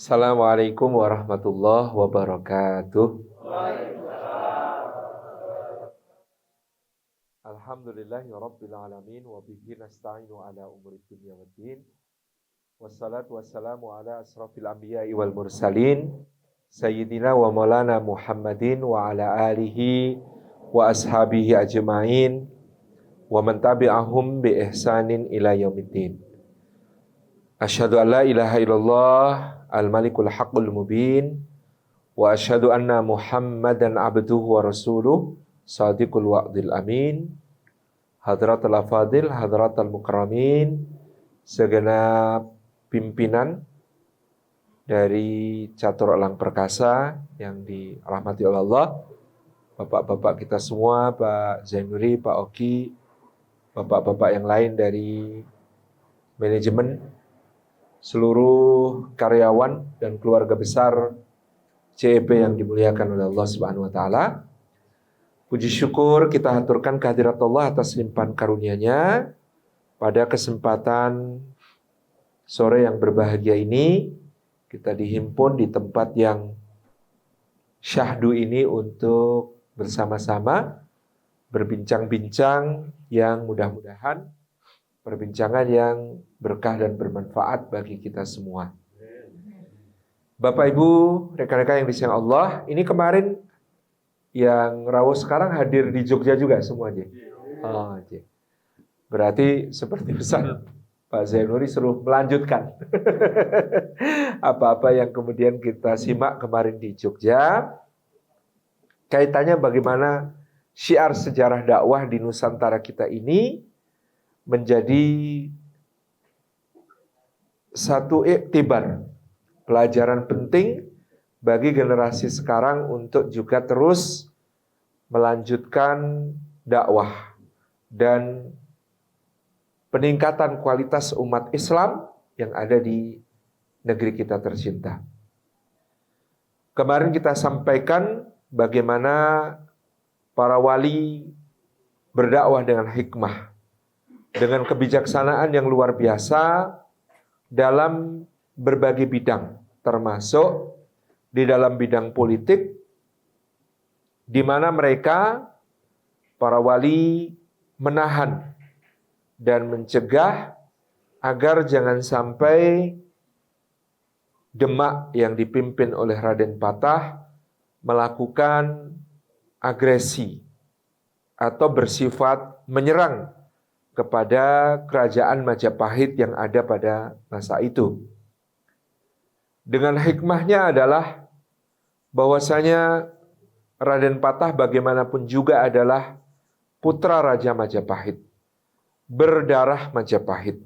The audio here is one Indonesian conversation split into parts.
Assalamualaikum warahmatullahi wabarakatuh. Alhamdulillahi rabbil alamin wa bihi nasta'inu ala umuri dunya waddin. Wassalatu wassalamu ala asrafil anbiya'i wal mursalin sayyidina wa maulana Muhammadin wa ala alihi wa ashabihi ajma'in wa man tabi'ahum bi ihsanin ila yaumiddin. Asyhadu an la ilaha illallah al-malikul haqqul mubin wa asyhadu anna Muhammadan abduhu wa rasuluh sadiqul wa'dil amin. Hadratul afadil, hadratul mukarramin, segenap pimpinan dari Catur Elang Perkasa yang dirahmati oleh Allah, bapak-bapak kita semua, Pak Zainuri, Pak Oki, bapak-bapak yang lain dari manajemen, seluruh karyawan dan keluarga besar CEP yang dimuliakan oleh Allah Subhanahu wa taala. Puji syukur kita haturkan kehadirat Allah atas limpahan karunia-Nya pada kesempatan sore yang berbahagia ini. Kita dihimpun di tempat yang syahdu ini untuk bersama-sama berbincang-bincang yang mudah-mudahan perbincangan yang berkah dan bermanfaat bagi kita semua. Bapak Ibu, rekan-rekan yang disayang Allah, ini kemarin yang rawuh sekarang hadir di Jogja juga semuanya. Oh, berarti seperti pesan Pak Zainuri suruh melanjutkan apa-apa yang kemudian kita simak kemarin di Jogja. Kaitannya bagaimana syiar sejarah dakwah di Nusantara kita ini menjadi satu iktibar, pelajaran penting bagi generasi sekarang untuk juga terus melanjutkan dakwah dan peningkatan kualitas umat Islam yang ada di negeri kita tercinta. Kemarin kita sampaikan bagaimana para wali berdakwah dengan hikmah, dengan kebijaksanaan yang luar biasa dalam berbagai bidang, termasuk di dalam bidang politik, di mana mereka, para wali, menahan dan mencegah agar jangan sampai Demak yang dipimpin oleh Raden Patah melakukan agresi atau bersifat menyerang kepada kerajaan Majapahit yang ada pada masa itu. Dengan hikmahnya adalah bahwasanya Raden Patah bagaimanapun juga adalah putra Raja Majapahit, berdarah Majapahit.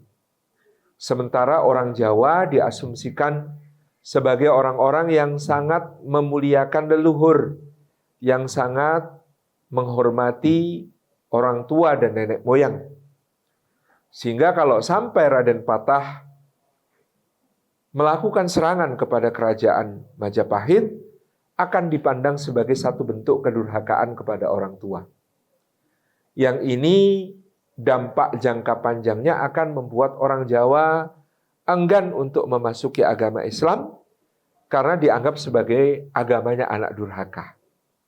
Sementara orang Jawa diasumsikan sebagai orang-orang yang sangat memuliakan leluhur, yang sangat menghormati orang tua dan nenek moyang. Sehingga kalau sampai Raden Patah melakukan serangan kepada kerajaan Majapahit, akan dipandang sebagai satu bentuk kedurhakaan kepada orang tua. Yang ini dampak jangka panjangnya akan membuat orang Jawa enggan untuk memasuki agama Islam karena dianggap sebagai agamanya anak durhaka.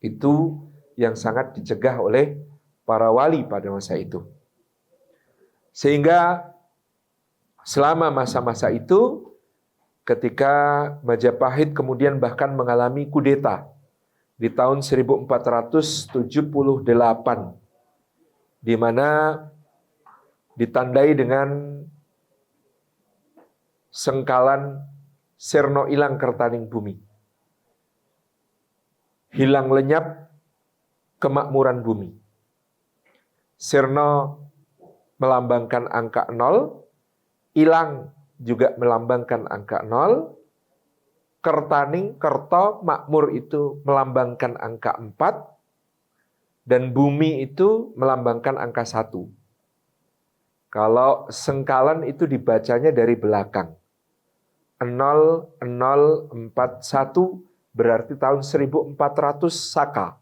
Itu yang sangat dicegah oleh para wali pada masa itu. Sehingga selama masa-masa itu, ketika Majapahit kemudian bahkan mengalami kudeta di tahun 1478, di mana ditandai dengan sengkalan sirna ilang kertaning bumi, hilang lenyap kemakmuran bumi. Sirna melambangkan angka 0, ilang juga melambangkan angka 0, kertaning, kerto, makmur itu melambangkan angka 4, dan bumi itu melambangkan angka 1. Kalau sengkalan itu dibacanya dari belakang. 0041 berarti tahun 1400 Saka.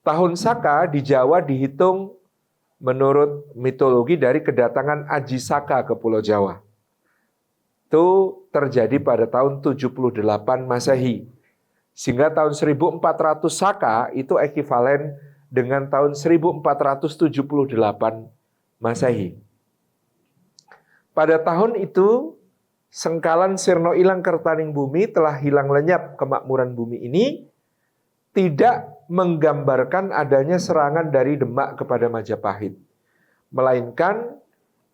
Tahun Saka di Jawa dihitung menurut mitologi dari kedatangan Aji Saka ke Pulau Jawa. itu terjadi pada tahun 78 Masehi. Sehingga tahun 1400 Saka itu ekivalen dengan tahun 1478 Masehi. Pada tahun itu, sengkalan sirno ilang kertaning bumi telah hilang lenyap kemakmuran bumi ini, tidak menggambarkan adanya serangan dari Demak kepada Majapahit, melainkan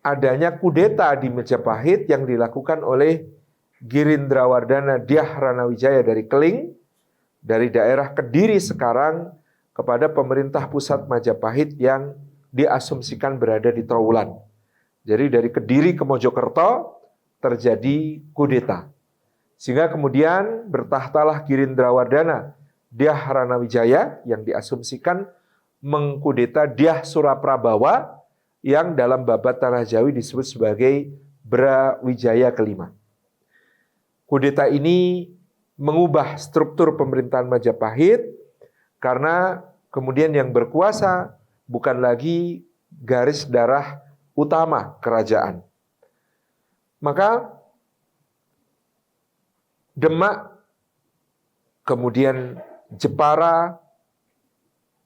adanya kudeta di Majapahit yang dilakukan oleh Girindrawardana Dyah Ranawijaya dari Keling, dari daerah Kediri sekarang, kepada pemerintah pusat Majapahit yang diasumsikan berada di Trowulan. Jadi dari Kediri ke Mojokerto terjadi kudeta. Sehingga kemudian bertahtalah Girindrawardana Dyah Ranawijaya yang diasumsikan mengkudeta Dyah Suraprabawa yang dalam babat Tanah Jawi disebut sebagai Brawijaya kelima. Kudeta ini mengubah struktur pemerintahan Majapahit karena kemudian yang berkuasa bukan lagi garis darah utama kerajaan. Maka Demak, kemudian Jepara,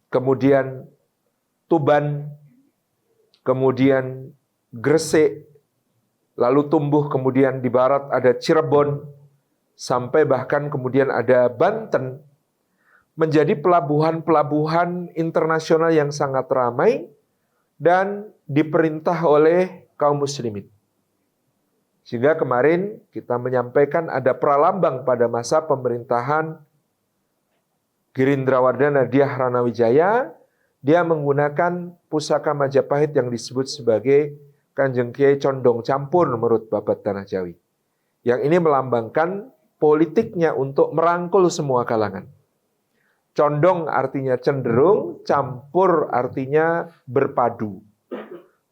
kemudian Tuban, kemudian Gresik, lalu tumbuh kemudian di barat ada Cirebon, sampai bahkan kemudian ada Banten, menjadi pelabuhan-pelabuhan internasional yang sangat ramai dan diperintah oleh kaum muslimin. Sehingga kemarin kita menyampaikan ada pralambang pada masa pemerintahan Girindrawardana Dyah Ranawijaya, dia menggunakan pusaka Majapahit yang disebut sebagai Kanjeng Kiai Condong Campur menurut babat Tanah Jawi. Yang ini melambangkan politiknya untuk merangkul semua kalangan. Condong artinya cenderung, campur artinya berpadu.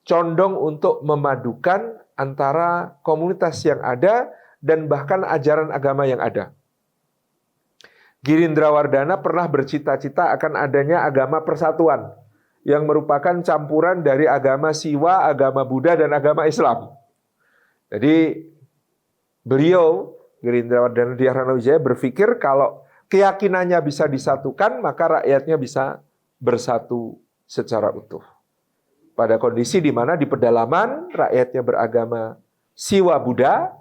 Condong untuk memadukan antara komunitas yang ada dan bahkan ajaran agama yang ada. Girindrawardana pernah bercita-cita akan adanya agama persatuan yang merupakan campuran dari agama Siwa, agama Buddha, dan agama Islam. Jadi beliau, Girindrawardana Dyah Ranawijaya, berpikir kalau keyakinannya bisa disatukan, maka rakyatnya bisa bersatu secara utuh. Pada kondisi di mana di pedalaman rakyatnya beragama Siwa Buddha,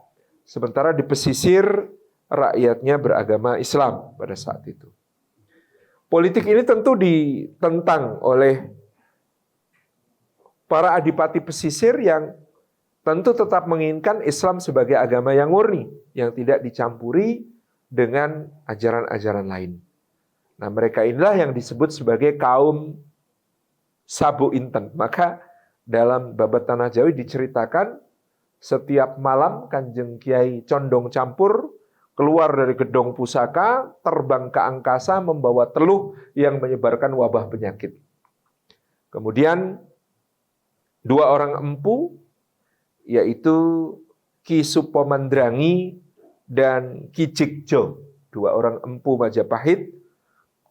sementara di pesisir rakyatnya beragama Islam pada saat itu. Politik ini tentu ditentang oleh para adipati pesisir yang tentu tetap menginginkan Islam sebagai agama yang murni, yang tidak dicampuri dengan ajaran-ajaran lain. Nah, mereka inilah yang disebut sebagai kaum Sabu Inten. Maka dalam babat Tanah Jawi diceritakan setiap malam Kanjeng Kiai Condong Campur keluar dari gedung pusaka, terbang ke angkasa membawa teluh yang menyebarkan wabah penyakit. Kemudian dua orang empu, yaitu Ki Supomandrangi dan Ki Jigjo, dua orang empu Majapahit,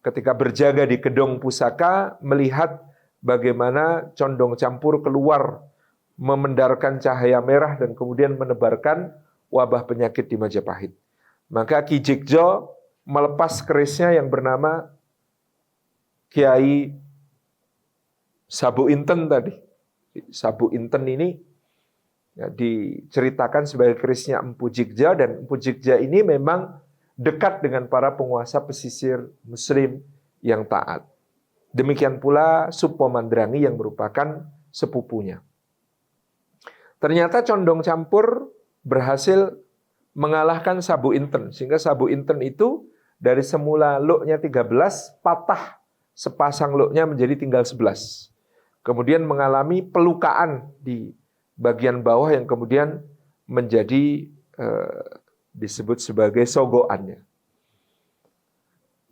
ketika berjaga di gedung pusaka, melihat bagaimana Condong Campur keluar memendarkan cahaya merah dan kemudian menebarkan wabah penyakit di Majapahit. Maka Ki Jigjo melepas kerisnya yang bernama Kiai Sabu Inten tadi. Sabu Inten ini ya, diceritakan sebagai kerisnya Empu Jigja, dan Empu Jigja ini memang dekat dengan para penguasa pesisir Muslim yang taat. Demikian pula Supomandrangi yang merupakan sepupunya. Ternyata Condong Campur berhasil mengalahkan Sabu Inten, sehingga Sabu Inten itu dari semula luknya 13 patah sepasang luknya menjadi tinggal 11. Kemudian mengalami pelukaan di bagian bawah yang kemudian menjadi disebut sebagai sogoannya.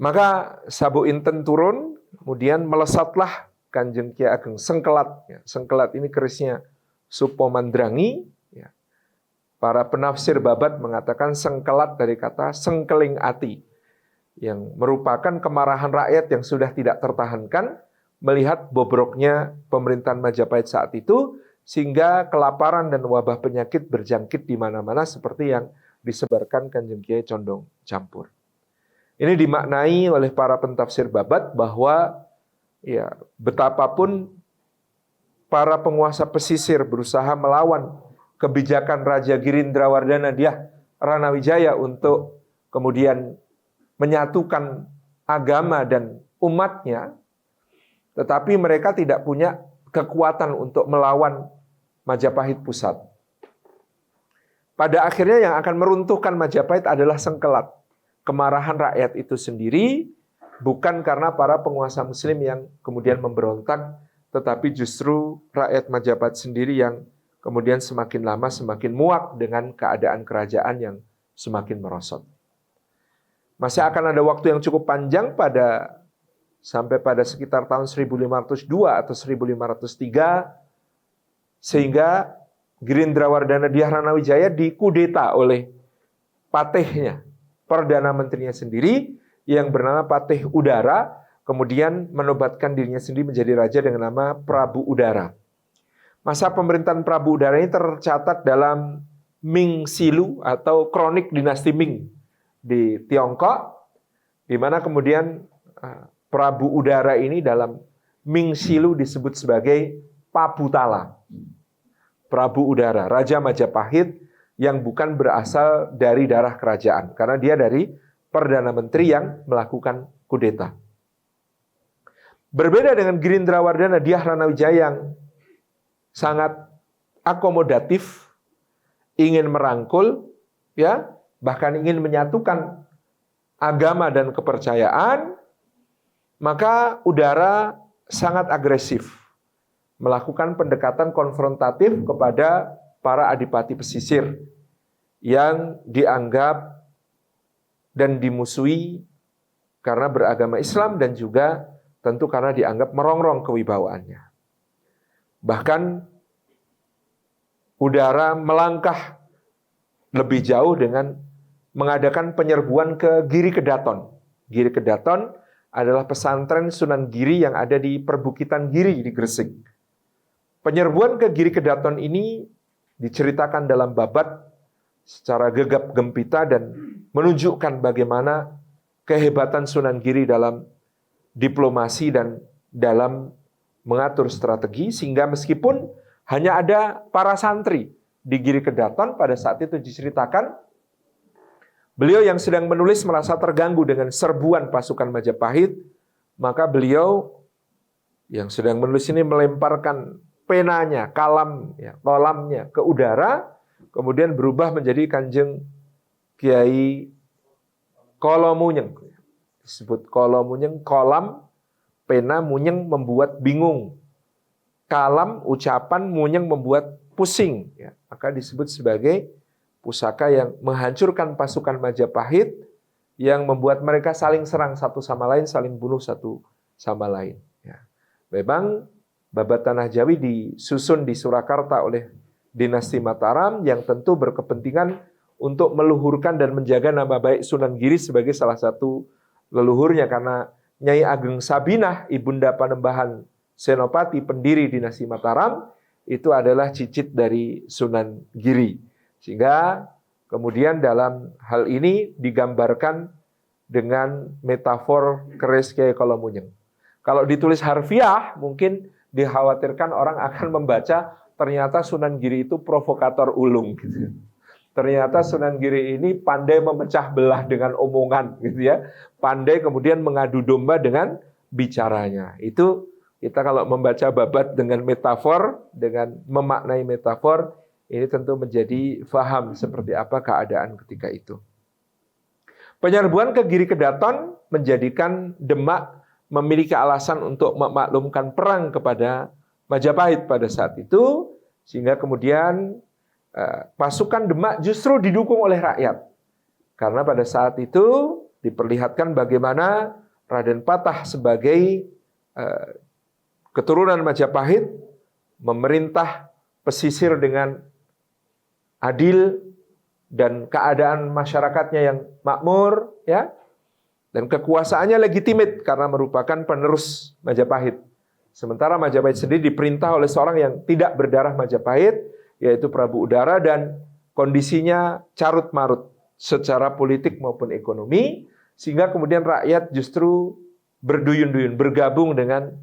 Maka Sabu Inten turun, kemudian melesatlah Kanjeng Kiai Ageng Sengkelat. Sengkelat ini kerisnya Supomandrangi. Para penafsir babat mengatakan sengkelat dari kata sengkeling ati, yang merupakan kemarahan rakyat yang sudah tidak tertahankan melihat bobroknya pemerintahan Majapahit saat itu, sehingga kelaparan dan wabah penyakit berjangkit di mana-mana seperti yang disebarkan Kanjeng Kiai Condong Campur. Ini dimaknai oleh para pentafsir Babat bahwa ya betapapun para penguasa pesisir berusaha melawan kebijakan Raja Girindrawardhana Dyah Ranawijaya untuk kemudian menyatukan agama dan umatnya, tetapi mereka tidak punya kekuatan untuk melawan Majapahit pusat. Pada akhirnya yang akan meruntuhkan Majapahit adalah sengkelat kemarahan rakyat itu sendiri, bukan karena para penguasa muslim yang kemudian memberontak, tetapi justru rakyat Majapahit sendiri yang kemudian semakin lama semakin muak dengan keadaan kerajaan yang semakin merosot. Masih akan ada waktu yang cukup panjang sampai pada sekitar tahun 1502 atau 1503, sehingga Girindrawardhana Dyah Ranawijaya dikudeta oleh patihnya, Perdana Menterinya sendiri yang bernama Patih Udara, kemudian menobatkan dirinya sendiri menjadi raja dengan nama Prabu Udara. Masa pemerintahan Prabu Udara ini tercatat dalam Ming Silu atau Kronik Dinasti Ming di Tiongkok, di mana kemudian Prabu Udara ini dalam Ming Silu disebut sebagai Pabutala. Prabu Udara, Raja Majapahit yang bukan berasal dari darah kerajaan, karena dia dari Perdana Menteri yang melakukan kudeta. Berbeda dengan Girindrawardhana Dyah Ranawijaya yang sangat akomodatif, ingin merangkul, ya, bahkan ingin menyatukan agama dan kepercayaan, maka Udara sangat agresif melakukan pendekatan konfrontatif kepada para adipati pesisir yang dianggap dan dimusuhi karena beragama Islam dan juga tentu karena dianggap merongrong kewibawaannya. Bahkan Udara melangkah lebih jauh dengan mengadakan penyerbuan ke Giri Kedaton. Giri Kedaton adalah pesantren Sunan Giri yang ada di perbukitan Giri di Gresik. Penyerbuan ke Giri Kedaton ini diceritakan dalam Babat secara gegap gempita dan menunjukkan bagaimana kehebatan Sunan Giri dalam diplomasi dan dalam mengatur strategi, sehingga meskipun hanya ada para santri di Giri Kedaton pada saat itu diceritakan, beliau yang sedang menulis merasa terganggu dengan serbuan pasukan Majapahit, maka beliau yang sedang menulis ini melemparkan penanya, kolamnya ke udara, kemudian berubah menjadi Kanjeng Kiai Kolomunyeng. Disebut Kolomunyeng, kolam, pena, munyeng membuat bingung. Kalam, ucapan, munyeng membuat pusing. Ya, maka disebut sebagai pusaka yang menghancurkan pasukan Majapahit, yang membuat mereka saling serang satu sama lain, saling bunuh satu sama lain. Ya. Memang Babat Tanah Jawi disusun di Surakarta oleh dinasti Mataram yang tentu berkepentingan untuk meluhurkan dan menjaga nama baik Sunan Giri sebagai salah satu leluhurnya, karena Nyai Ageng Sabinah, ibunda Panembahan Senopati, pendiri dinasti Mataram, itu adalah cicit dari Sunan Giri. Sehingga kemudian dalam hal ini digambarkan dengan metafor keris Kiai Kolomunyeng. Kalau ditulis harfiah, mungkin dikhawatirkan orang akan membaca ternyata Sunan Giri itu provokator ulung gitu. Ternyata Sunan Giri ini pandai memecah belah dengan omongan gitu ya. Pandai kemudian mengadu domba dengan bicaranya. Itu kita kalau membaca Babat dengan metafor, dengan memaknai metafor, ini tentu menjadi faham seperti apa keadaan ketika itu. Penyerbuan ke Giri Kedaton menjadikan Demak memiliki alasan untuk memaklumkan perang kepada Majapahit pada saat itu, sehingga kemudian pasukan Demak justru didukung oleh rakyat. Karena pada saat itu diperlihatkan bagaimana Raden Patah sebagai keturunan Majapahit memerintah pesisir dengan adil dan keadaan masyarakatnya yang makmur, ya. Dan kekuasaannya legitimit karena merupakan penerus Majapahit. Sementara Majapahit sendiri diperintah oleh seorang yang tidak berdarah Majapahit, yaitu Prabu Udara, dan kondisinya carut-marut secara politik maupun ekonomi, sehingga kemudian rakyat justru berduyun-duyun bergabung dengan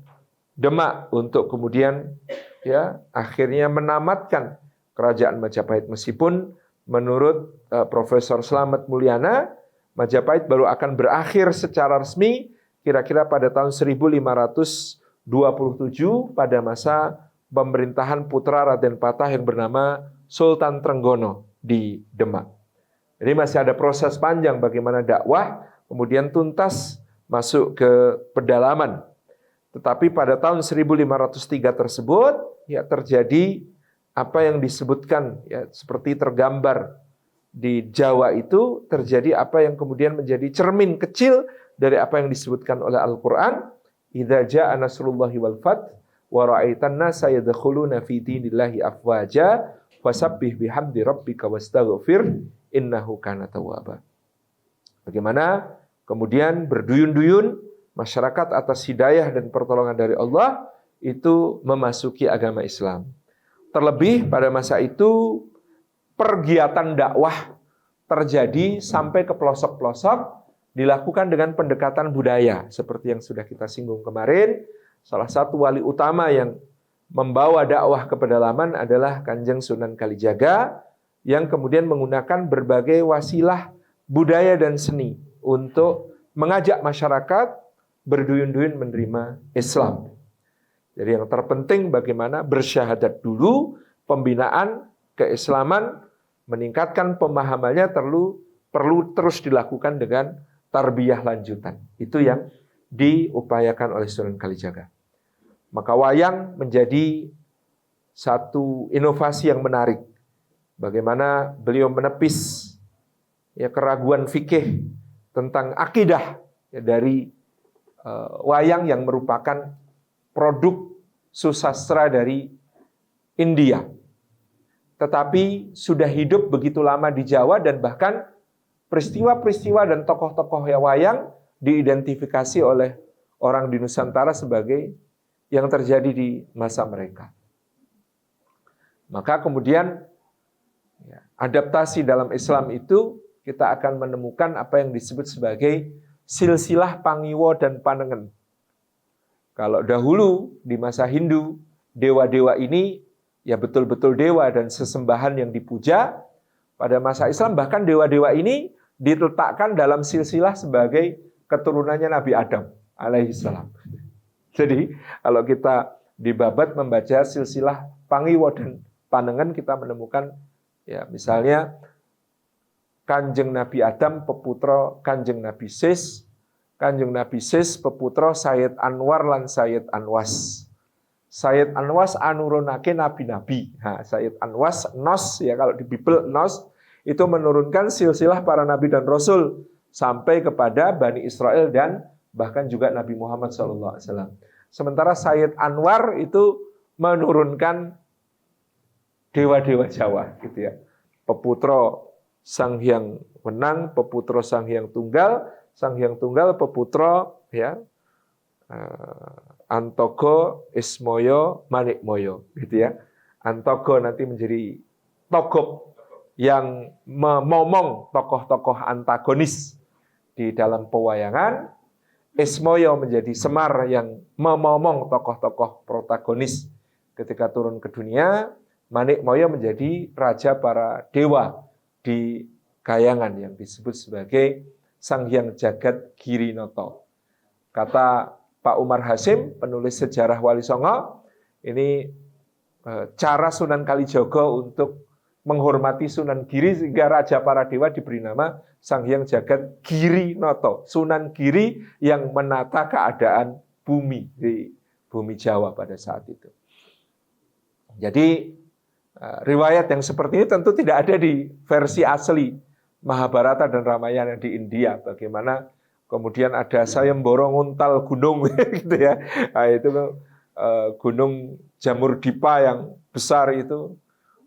Demak untuk kemudian ya akhirnya menamatkan kerajaan Majapahit, meskipun menurut Profesor Slamet Mulyana Majapahit baru akan berakhir secara resmi kira-kira pada tahun 1527 pada masa pemerintahan putra Raden Patah yang bernama Sultan Trenggono di Demak. Jadi masih ada proses panjang bagaimana dakwah kemudian tuntas masuk ke pedalaman. Tetapi pada tahun 1503 tersebut ya terjadi apa yang disebutkan ya seperti tergambar di Jawa, itu terjadi apa yang kemudian menjadi cermin kecil dari apa yang disebutkan oleh Al-Qur'an, idza jaa nasrullahi wal fath wa ra'aitan nasa yadkhuluna fi dinillahi afwaja fasabbih bihamdi rabbika wastaghfir innahu kana tawwaba. Bagaimana kemudian berduyun-duyun masyarakat atas hidayah dan pertolongan dari Allah itu memasuki agama Islam. Terlebih pada masa itu pergiatan dakwah terjadi sampai ke pelosok-pelosok, dilakukan dengan pendekatan budaya seperti yang sudah kita singgung kemarin. Salah satu wali utama yang membawa dakwah ke pedalaman adalah Kanjeng Sunan Kalijaga, yang kemudian menggunakan berbagai wasilah budaya dan seni untuk mengajak masyarakat berduyun-duyun menerima Islam. Jadi yang terpenting bagaimana bersyahadat dulu, pembinaan keislaman, meningkatkan pemahamannya perlu terus dilakukan dengan tarbiyah lanjutan. Itu yang diupayakan oleh Sunan Kalijaga. Maka wayang menjadi satu inovasi yang menarik. Bagaimana beliau menepis ya keraguan fikih tentang akidah ya, dari wayang yang merupakan produk susastra dari India. Tetapi sudah hidup begitu lama di Jawa, dan bahkan peristiwa-peristiwa dan tokoh-tokoh wayang diidentifikasi oleh orang di Nusantara sebagai yang terjadi di masa mereka. Maka kemudian adaptasi dalam Islam itu kita akan menemukan apa yang disebut sebagai silsilah Pangiwo dan Panengen. Kalau dahulu di masa Hindu, dewa-dewa ini ya betul-betul dewa dan sesembahan yang dipuja. Pada masa Islam bahkan dewa-dewa ini diletakkan dalam silsilah sebagai keturunannya Nabi Adam alaihissalam. Jadi kalau kita di Babat membaca silsilah Pangiwo dan Panengen, kita menemukan ya misalnya Kanjeng Nabi Adam peputra Kanjeng Nabi Sis, Kanjeng Nabi Sis peputra Sayyid Anwar lan Sayyid Anwas. Sayyid Anwas anurunake nabi-nabi. Nah, Sayyid Anwas Nos ya, kalau di Bible Nos itu menurunkan silsilah para nabi dan rasul sampai kepada Bani Israel dan bahkan juga Nabi Muhammad SAW. Sementara Sayyid Anwar itu menurunkan dewa-dewa Jawa gitu ya. Peputra Sang Hyang Wenang, peputra Sang Hyang Tunggal peputra ya Antogo, Ismoyo, Manikmoyo gitu ya. Antogo nanti menjadi Togop yang memomong tokoh-tokoh antagonis di dalam pewayangan. Ismoyo menjadi Semar yang memomong tokoh-tokoh protagonis ketika turun ke dunia. Manikmoyo menjadi raja para dewa di Kayangan yang disebut sebagai Sang Hyang Jagat Girinoto. Kata Pak Umar Hasim, penulis sejarah Wali Songo, ini cara Sunan Kalijaga untuk menghormati Sunan Giri sehingga raja para dewa diberi nama Sang Hyang Jagat Girinoto. Sunan Giri yang menata keadaan bumi di bumi Jawa pada saat itu. Jadi riwayat yang seperti ini tentu tidak ada di versi asli Mahabharata dan Ramayana di India. Bagaimana kemudian ada Sayembara nguntal gunung gitu ya. Nah, itu gunung Jamurdipa yang besar itu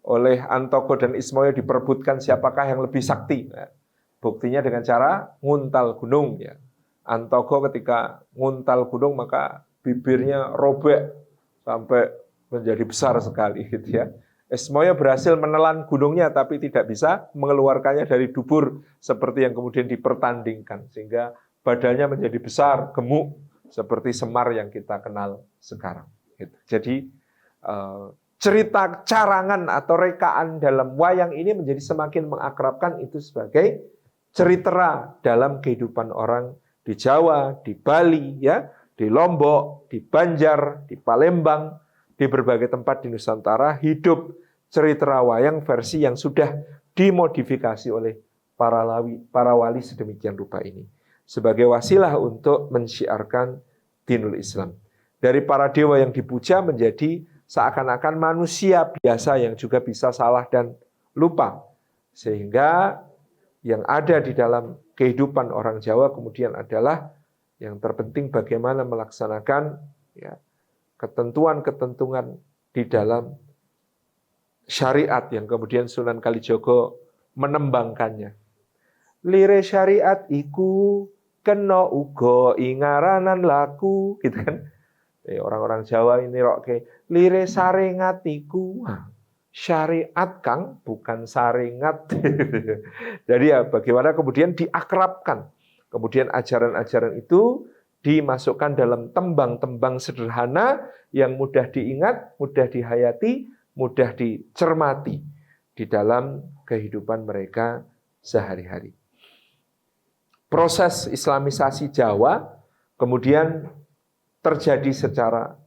oleh Antogo dan Ismoyo diperebutkan siapakah yang lebih sakti. Nah, buktinya dengan cara nguntal gunung ya. Antogo ketika nguntal gunung maka bibirnya robek sampai menjadi besar sekali gitu ya. Semuanya berhasil menelan gunungnya tapi tidak bisa mengeluarkannya dari dubur seperti yang kemudian dipertandingkan, sehingga badannya menjadi besar, gemuk seperti Semar yang kita kenal sekarang. Jadi cerita carangan atau rekaan dalam wayang ini menjadi semakin mengakrabkan itu sebagai cerita dalam kehidupan orang di Jawa, di Bali, ya, di Lombok, di Banjar, di Palembang, di berbagai tempat di Nusantara hidup cerita wayang versi yang sudah dimodifikasi oleh para wali sedemikian rupa ini sebagai wasilah untuk mensyiarkan dinul Islam. Dari para dewa yang dipuja menjadi seakan-akan manusia biasa yang juga bisa salah dan lupa. Sehingga yang ada di dalam kehidupan orang Jawa kemudian adalah yang terpenting bagaimana melaksanakan ya, ketentuan-ketentuan di dalam syariat yang kemudian Sunan Kalijaga menembangkannya. Lire syariat iku kena uga ingaranan laku, gitu kan. Orang-orang Jawa ini roke lire saringat iku. Syariat Kang, bukan saringat. Jadi ya bagaimana kemudian diakrabkan. Kemudian ajaran-ajaran itu dimasukkan dalam tembang-tembang sederhana yang mudah diingat, mudah dihayati, mudah dicermati di dalam kehidupan mereka sehari-hari. Proses Islamisasi Jawa kemudian terjadi secara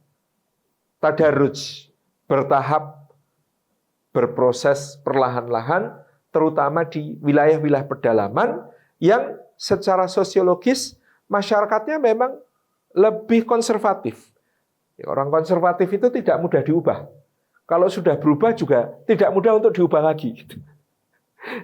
tadarruj, bertahap, berproses perlahan-lahan, terutama di wilayah-wilayah pedalaman yang secara sosiologis masyarakatnya memang lebih konservatif. Orang konservatif itu tidak mudah diubah. Kalau sudah berubah juga tidak mudah untuk diubah lagi.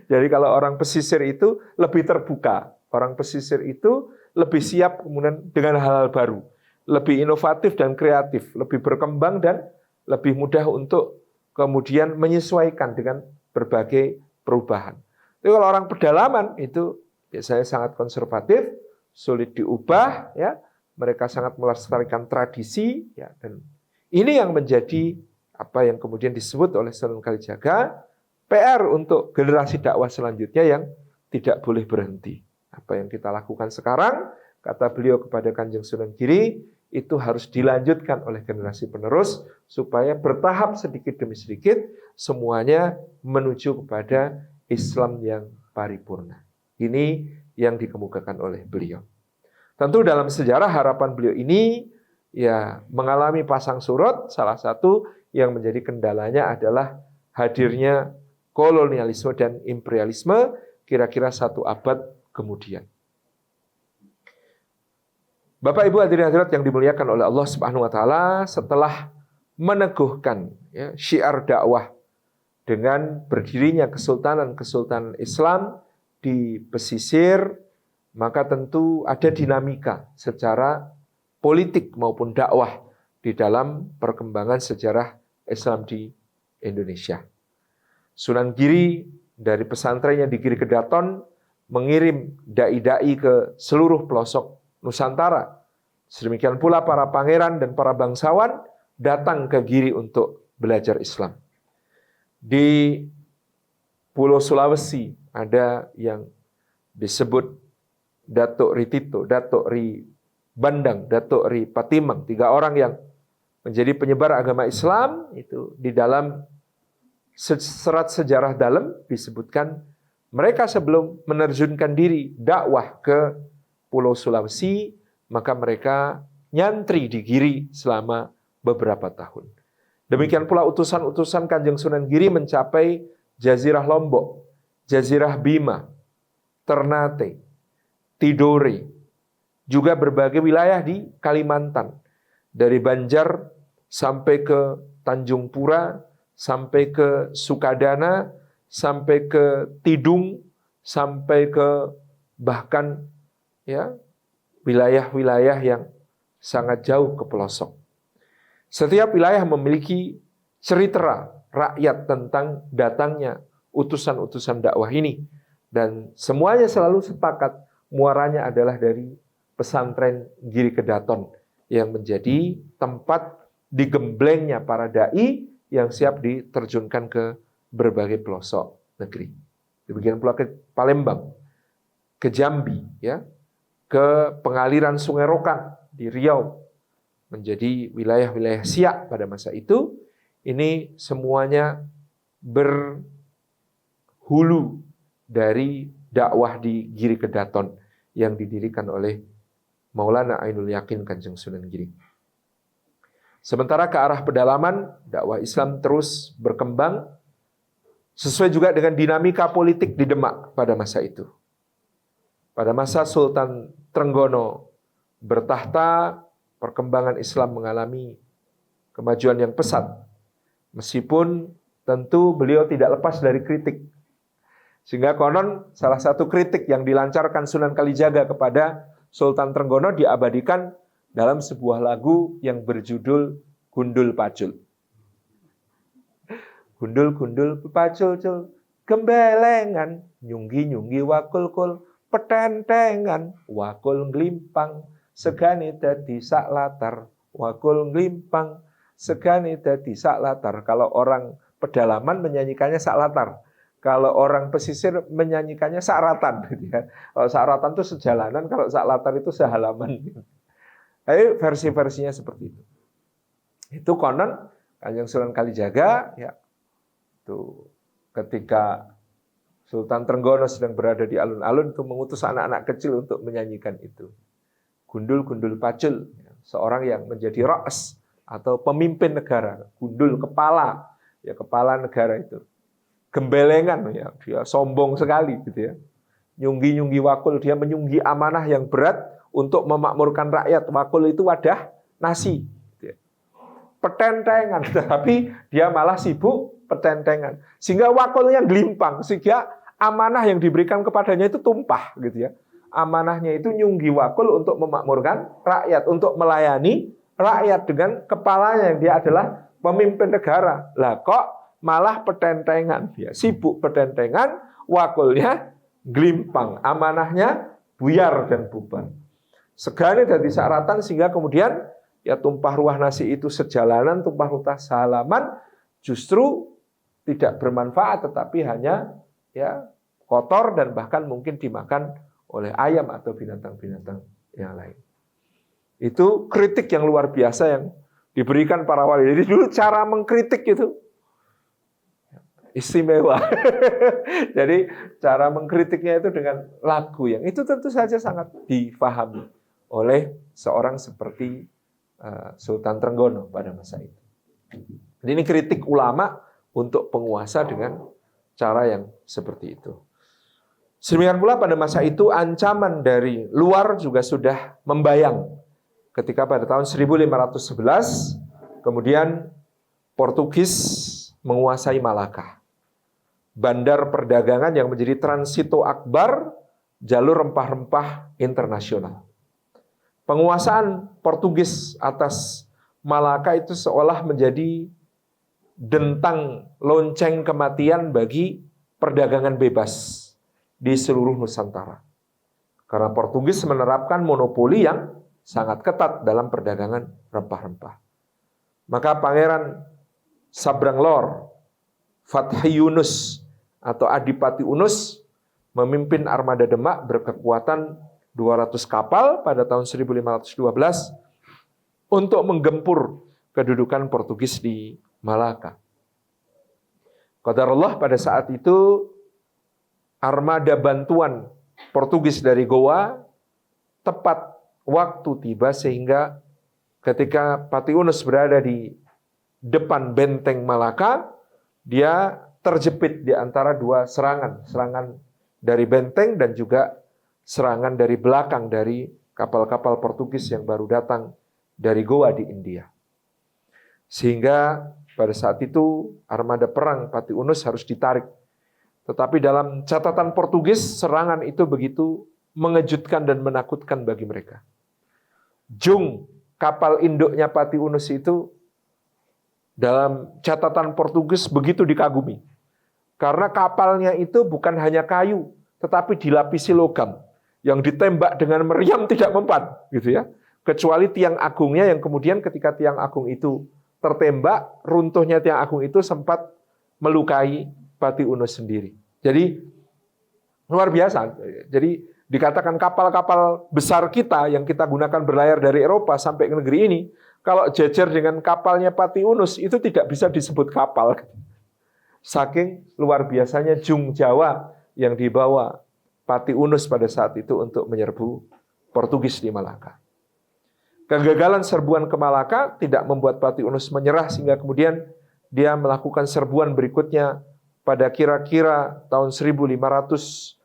Jadi kalau orang pesisir itu lebih terbuka. Orang pesisir itu lebih siap kemudian dengan hal-hal baru. Lebih inovatif dan kreatif. Lebih berkembang dan lebih mudah untuk kemudian menyesuaikan dengan berbagai perubahan. Tapi kalau orang pedalaman itu biasanya sangat konservatif, sulit diubah, ya. Mereka sangat melestarikan tradisi, ya. Dan ini yang menjadi apa yang kemudian disebut oleh Sunan Kalijaga PR untuk generasi dakwah selanjutnya yang tidak boleh berhenti. Apa yang kita lakukan sekarang, kata beliau kepada Kanjeng Sunan Giri, itu harus dilanjutkan oleh generasi penerus supaya bertahap sedikit demi sedikit semuanya menuju kepada Islam yang paripurna. Ini yang dikemukakan oleh beliau. Tentu dalam sejarah harapan beliau ini ya mengalami pasang surut. Salah satu yang menjadi kendalanya adalah hadirnya kolonialisme dan imperialisme kira-kira 1 abad kemudian. Bapak Ibu hadirin hadirat yang dimuliakan oleh Allah Subhanahu wa taala, setelah meneguhkan ya, syiar dakwah dengan berdirinya kesultanan Islam di pesisir, maka tentu ada dinamika secara politik maupun dakwah di dalam perkembangan sejarah Islam di Indonesia. Sunan Giri dari pesantrennya di Giri Kedaton mengirim dai-dai ke seluruh pelosok Nusantara. Sedemikian pula para pangeran dan para bangsawan datang ke Giri untuk belajar Islam. Di Pulau Sulawesi ada yang disebut Datuk Ritito, Datuk Ri Bandang, Datuk Ri Patimang, 3 orang yang menjadi penyebar agama Islam. Itu di dalam serat sejarah dalam disebutkan mereka sebelum menerjunkan diri dakwah ke Pulau Sulawesi, maka mereka nyantri di Giri selama beberapa tahun. Demikian pula utusan-utusan Kanjeng Sunan Giri mencapai Jazirah Lombok, Jazirah Bima, Ternate, Tidore, juga berbagai wilayah di Kalimantan, dari Banjar sampai ke Tanjung Pura, sampai ke Sukadana, sampai ke Tidung, sampai ke bahkan ya wilayah-wilayah yang sangat jauh ke pelosok. Setiap wilayah memiliki cerita rakyat tentang datangnya utusan-utusan dakwah ini, dan semuanya selalu sepakat muaranya adalah dari pesantren Giri Kedaton yang menjadi tempat digemblengnya para dai yang siap diterjunkan ke berbagai pelosok negeri. Demikian pula ke Palembang, ke Jambi, ya, ke pengaliran Sungai Rokan di Riau, menjadi wilayah-wilayah Siak pada masa itu. Ini semuanya berhulu dari dakwah di Giri Kedaton yang didirikan oleh Maulana Ainul Yakin Kanjeng Sunan Giri. Sementara ke arah pedalaman, dakwah Islam terus berkembang sesuai juga dengan dinamika politik di Demak pada masa itu. Pada masa Sultan Trenggono bertahta, perkembangan Islam mengalami kemajuan yang pesat. Meskipun tentu beliau tidak lepas dari kritik. Sehingga konon salah satu kritik yang dilancarkan Sunan Kalijaga kepada Sultan Trenggono diabadikan dalam sebuah lagu yang berjudul Gundul Pacul. Gundul-gundul pacul-cul, gembelengan, nyunggi-nyunggi wakul-kul, petentengan, wakul nglimpang, segani dadi sak latar, wakul nglimpang, segani dadi sak latar. Kalau orang pedalaman menyanyikannya sak latar. Kalau orang pesisir menyanyikannya sakratan. Kalau sakratan itu sejalanan, kalau sak latar itu sehalaman. Jadi versi-versinya seperti itu. Itu konon Kanjeng Sunan Kalijaga, ya, itu ketika Sultan Trenggono sedang berada di alun-alun itu mengutus anak-anak kecil untuk menyanyikan itu. Gundul-gundul pacul, seorang yang menjadi ra's atau pemimpin negara, gundul kepala, ya kepala negara itu. Gembelengan, ya, dia sombong sekali gitu ya. Nyunggi-nyunggi wakul, dia menyunggi amanah yang berat untuk memakmurkan rakyat. Wakul itu wadah nasi. Gitu ya. Petentengan, tapi dia malah sibuk petentengan. Sehingga wakulnya gelimpang, sehingga amanah yang diberikan kepadanya itu tumpah gitu ya. Amanahnya itu nyunggi wakul untuk memakmurkan rakyat, untuk melayani rakyat dengan kepalanya yang dia adalah pemimpin negara. Lah kok malah petentengan, dia sibuk petentengan, wakulnya gelimpang, amanahnya buyar dan bubar. Segani dari sakratan sehingga kemudian ya tumpah ruah nasi itu sejalanan, tumpah ruah sehalaman, justru tidak bermanfaat tetapi hanya ya kotor dan bahkan mungkin dimakan oleh ayam atau binatang-binatang yang lain. Itu kritik yang luar biasa yang diberikan para wali. Jadi dulu cara mengkritik itu istimewa. Jadi cara mengkritiknya itu dengan lagu yang itu tentu saja sangat difahami oleh seorang seperti Sultan Trenggono pada masa itu. Jadi ini kritik ulama untuk penguasa dengan cara yang seperti itu. Sedemikian pula pada masa itu ancaman dari luar juga sudah membayang. Ketika pada tahun 1511 kemudian Portugis menguasai Malaka. Bandar perdagangan yang menjadi transito akbar jalur rempah-rempah internasional. Penguasaan Portugis atas Malaka itu seolah menjadi dentang lonceng kematian bagi perdagangan bebas di seluruh Nusantara. Karena Portugis menerapkan monopoli yang sangat ketat dalam perdagangan rempah-rempah. Maka Pangeran Sabranglor Fathi Yunus atau Adipati Unus memimpin armada Demak berkekuatan 200 kapal pada tahun 1512 untuk menggempur kedudukan Portugis di Malaka. Qadarullah pada saat itu armada bantuan Portugis dari Goa tepat waktu tiba sehingga ketika Pati Unus berada di depan benteng Malaka, dia terjepit di antara dua serangan dari benteng dan juga serangan dari belakang dari kapal-kapal Portugis yang baru datang dari Goa di India. Sehingga pada saat itu armada perang Pati Unus harus ditarik. Tetapi dalam catatan Portugis, serangan itu begitu mengejutkan dan menakutkan bagi mereka. Jung, kapal induknya Pati Unus itu, dalam catatan Portugis begitu dikagumi. Karena kapalnya itu bukan hanya kayu, tetapi dilapisi logam. Yang ditembak dengan meriam tidak mempan, gitu ya. kecuali tiang agungnya yang kemudian ketika tiang agung itu tertembak, runtuhnya tiang agung itu sempat melukai Pati Unus sendiri. Jadi luar biasa. Jadi dikatakan kapal-kapal besar kita yang kita gunakan berlayar dari Eropa sampai ke negeri ini, kalau jejer dengan kapalnya Pati Unus itu tidak bisa disebut kapal. Saking luar biasanya jung Jawa yang dibawa Pati Unus pada saat itu untuk menyerbu Portugis di Malaka. Kegagalan serbuan ke Malaka tidak membuat Pati Unus menyerah sehingga kemudian dia melakukan serbuan berikutnya pada kira-kira tahun 1521.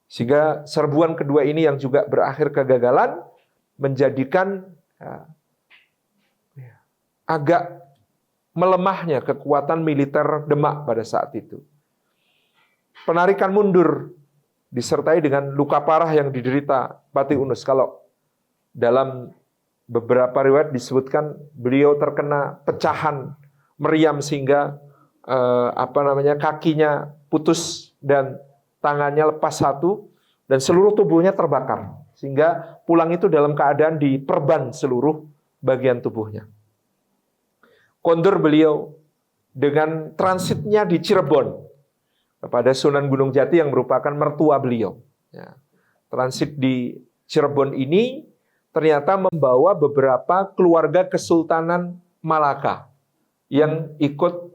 Sehingga serbuan kedua ini yang juga berakhir kegagalan menjadikan agak melemahnya kekuatan militer Demak pada saat itu. Penarikan mundur disertai dengan luka parah yang diderita Pati Unus. Kalau dalam beberapa riwayat disebutkan beliau terkena pecahan meriam sehingga kakinya putus dan tangannya lepas satu dan seluruh tubuhnya terbakar sehingga pulang itu dalam keadaan diperban seluruh bagian tubuhnya. Kondur beliau dengan transitnya di Cirebon kepada Sunan Gunung Jati yang merupakan mertua beliau. Ya. Transit di Cirebon ini ternyata membawa beberapa keluarga Kesultanan Malaka yang ikut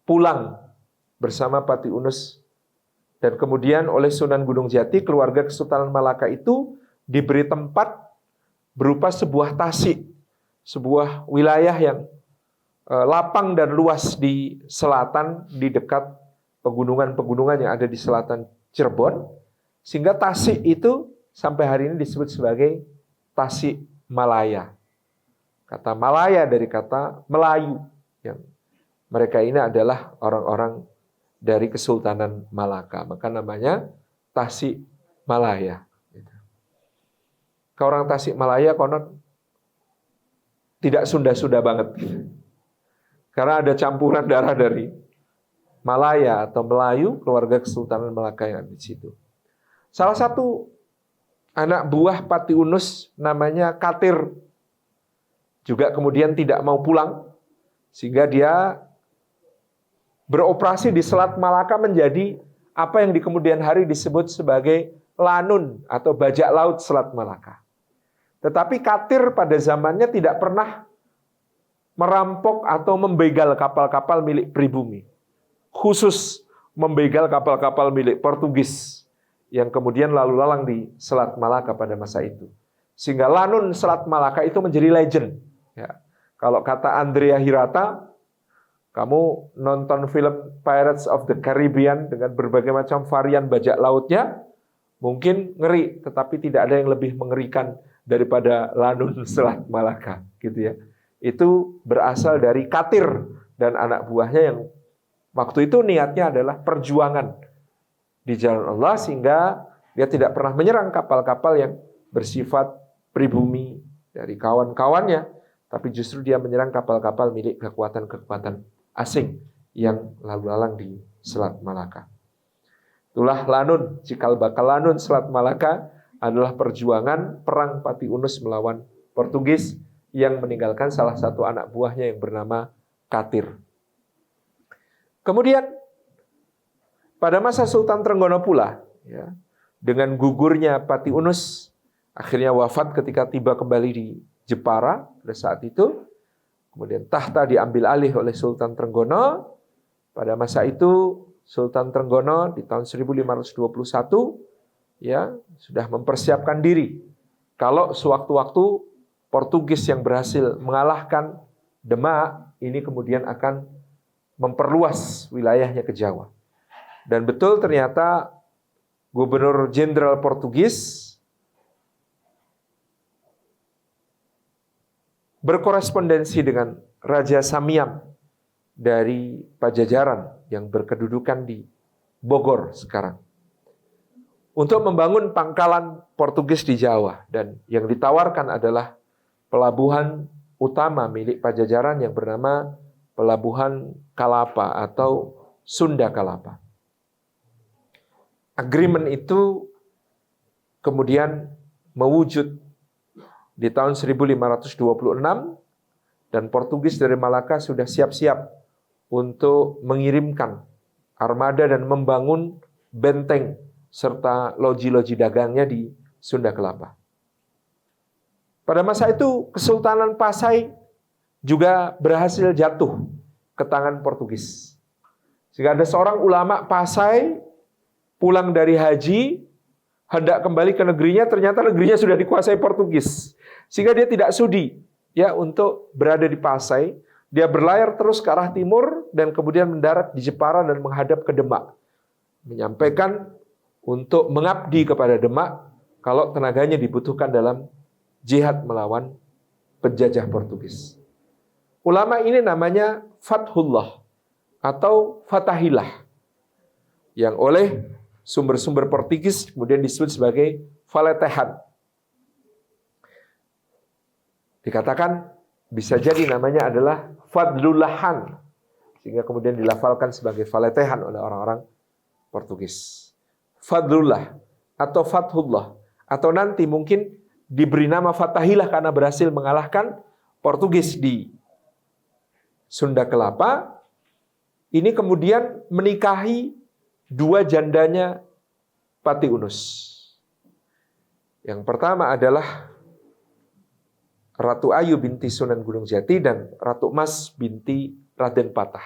pulang bersama Pati Unus. Dan kemudian oleh Sunan Gunung Jati, keluarga Kesultanan Malaka itu diberi tempat berupa sebuah tasik, sebuah wilayah yang lapang dan luas di selatan, di dekat pegunungan-pegunungan yang ada di selatan Cirebon, sehingga Tasik itu sampai hari ini disebut sebagai Tasik Malaya. Kata Malaya dari kata Melayu, yang mereka ini adalah orang-orang dari Kesultanan Malaka, maka namanya Tasik Malaya. Kalau orang Tasik Malaya konon tidak Sunda-Sunda banget, karena ada campuran darah dari Malaya atau Melayu, keluarga Kesultanan Malaka yang ada di situ. Salah satu anak buah Pati Unus namanya Katir juga kemudian tidak mau pulang sehingga dia beroperasi di Selat Malaka menjadi apa yang di kemudian hari disebut sebagai lanun atau bajak laut Selat Malaka. Tetapi Katir pada zamannya tidak pernah merampok atau membegal kapal-kapal milik pribumi. Khusus membegal kapal-kapal milik Portugis yang kemudian lalu lalang di Selat Malaka pada masa itu. Sehingga lanun Selat Malaka itu menjadi legend. Ya. Kalau kata Andrea Hirata, kamu nonton film Pirates of the Caribbean dengan berbagai macam varian bajak lautnya, mungkin ngeri, tetapi tidak ada yang lebih mengerikan daripada lanun Selat Malaka, gitu ya. Itu berasal dari Katir dan anak buahnya yang waktu itu niatnya adalah perjuangan di jalan Allah sehingga dia tidak pernah menyerang kapal-kapal yang bersifat pribumi dari kawan-kawannya, tapi justru dia menyerang kapal-kapal milik kekuatan-kekuatan asing yang lalu lalang di Selat Malaka. Itulah lanun, cikal bakal lanun Selat Malaka adalah perjuangan perang Pati Unus melawan Portugis yang meninggalkan salah satu anak buahnya yang bernama Katir. Kemudian pada masa Sultan Trenggono pula, ya, dengan gugurnya Pati Unus, akhirnya wafat ketika tiba kembali di Jepara pada saat itu. Kemudian tahta diambil alih oleh Sultan Trenggono. Pada masa itu Sultan Trenggono di tahun 1521 ya sudah mempersiapkan diri kalau sewaktu-waktu Portugis yang berhasil mengalahkan Demak ini kemudian akan memperluas wilayahnya ke Jawa. Dan betul ternyata Gubernur Jenderal Portugis berkorespondensi dengan Raja Samiam dari Pajajaran yang berkedudukan di Bogor sekarang untuk membangun pangkalan Portugis di Jawa, dan yang ditawarkan adalah pelabuhan utama milik Pajajaran yang bernama Pelabuhan Kalapa atau Sunda Kalapa. Agreement itu kemudian mewujud di tahun 1526, dan Portugis dari Malaka sudah siap-siap untuk mengirimkan armada dan membangun benteng serta loji-loji dagangnya di Sunda Kelapa. Pada masa itu Kesultanan Pasai juga berhasil jatuh ke tangan Portugis. Sehingga ada seorang ulama Pasai pulang dari haji, hendak kembali ke negerinya, ternyata negerinya sudah dikuasai Portugis. Sehingga dia tidak sudi ya untuk berada di Pasai. Dia berlayar terus ke arah timur dan kemudian mendarat di Jepara dan menghadap ke Demak. Menyampaikan untuk mengabdi kepada Demak kalau tenaganya dibutuhkan dalam jihad melawan penjajah Portugis. Ulama ini namanya Fathullah atau Fatahillah, yang oleh sumber-sumber Portugis kemudian disebut sebagai Faletehan. Dikatakan bisa jadi namanya adalah Fadlullahan, sehingga kemudian dilafalkan sebagai Faletehan oleh orang-orang Portugis. Fadlullah atau Fathullah, atau nanti mungkin diberi nama Fatahillah karena berhasil mengalahkan Portugis di Sunda Kelapa. Ini kemudian menikahi dua jandanya Pati Unus. Yang pertama adalah Ratu Ayu binti Sunan Gunung Jati dan Ratu Mas binti Raden Patah.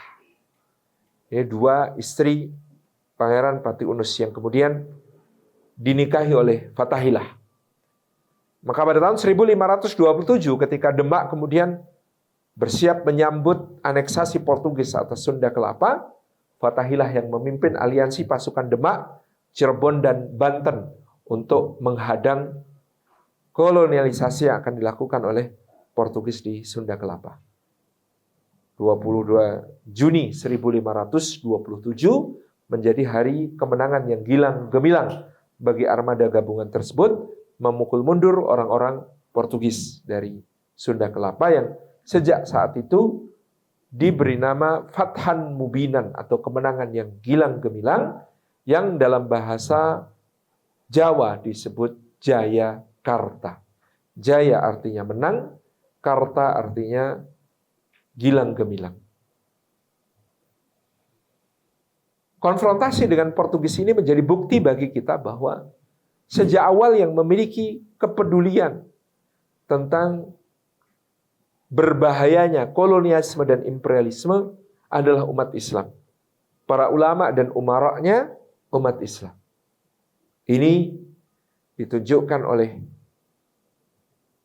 Ini dua istri Pangeran Pati Unus yang kemudian dinikahi oleh Fatahillah. Maka pada tahun 1527 ketika Demak kemudian bersiap menyambut aneksasi Portugis atas Sunda Kelapa, Fatahillah yang memimpin aliansi pasukan Demak, Cirebon, dan Banten untuk menghadang kolonialisasi yang akan dilakukan oleh Portugis di Sunda Kelapa. 22 Juni 1527 menjadi hari kemenangan yang gilang gemilang bagi armada gabungan tersebut, memukul mundur orang-orang Portugis dari Sunda Kelapa yang sejak saat itu diberi nama Fathan Mubinan atau kemenangan yang gilang gemilang, yang dalam bahasa Jawa disebut Jayakarta. Jaya artinya menang, Karta artinya gilang gemilang. Konfrontasi dengan Portugis ini menjadi bukti bagi kita bahwa sejak awal yang memiliki kepedulian tentang berbahayanya kolonialisme dan imperialisme adalah umat Islam. Para ulama dan umara'nya umat Islam. Ini ditunjukkan oleh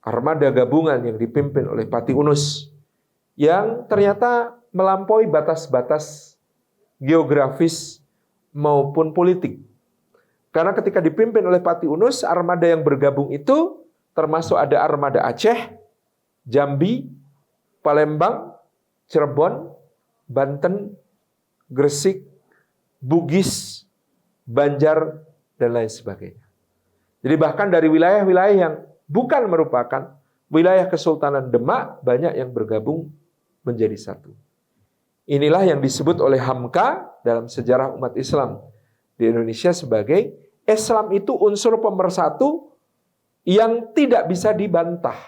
armada gabungan yang dipimpin oleh Pati Unus yang ternyata melampaui batas-batas geografis maupun politik. Karena ketika dipimpin oleh Pati Unus, armada yang bergabung itu termasuk ada armada Aceh, Jambi, Palembang, Cirebon, Banten, Gresik, Bugis, Banjar, dan lain sebagainya. Jadi bahkan dari wilayah-wilayah yang bukan merupakan wilayah Kesultanan Demak, banyak yang bergabung menjadi satu. Inilah yang disebut oleh Hamka dalam sejarah umat Islam di Indonesia sebagai Islam itu unsur pemersatu yang tidak bisa dibantah.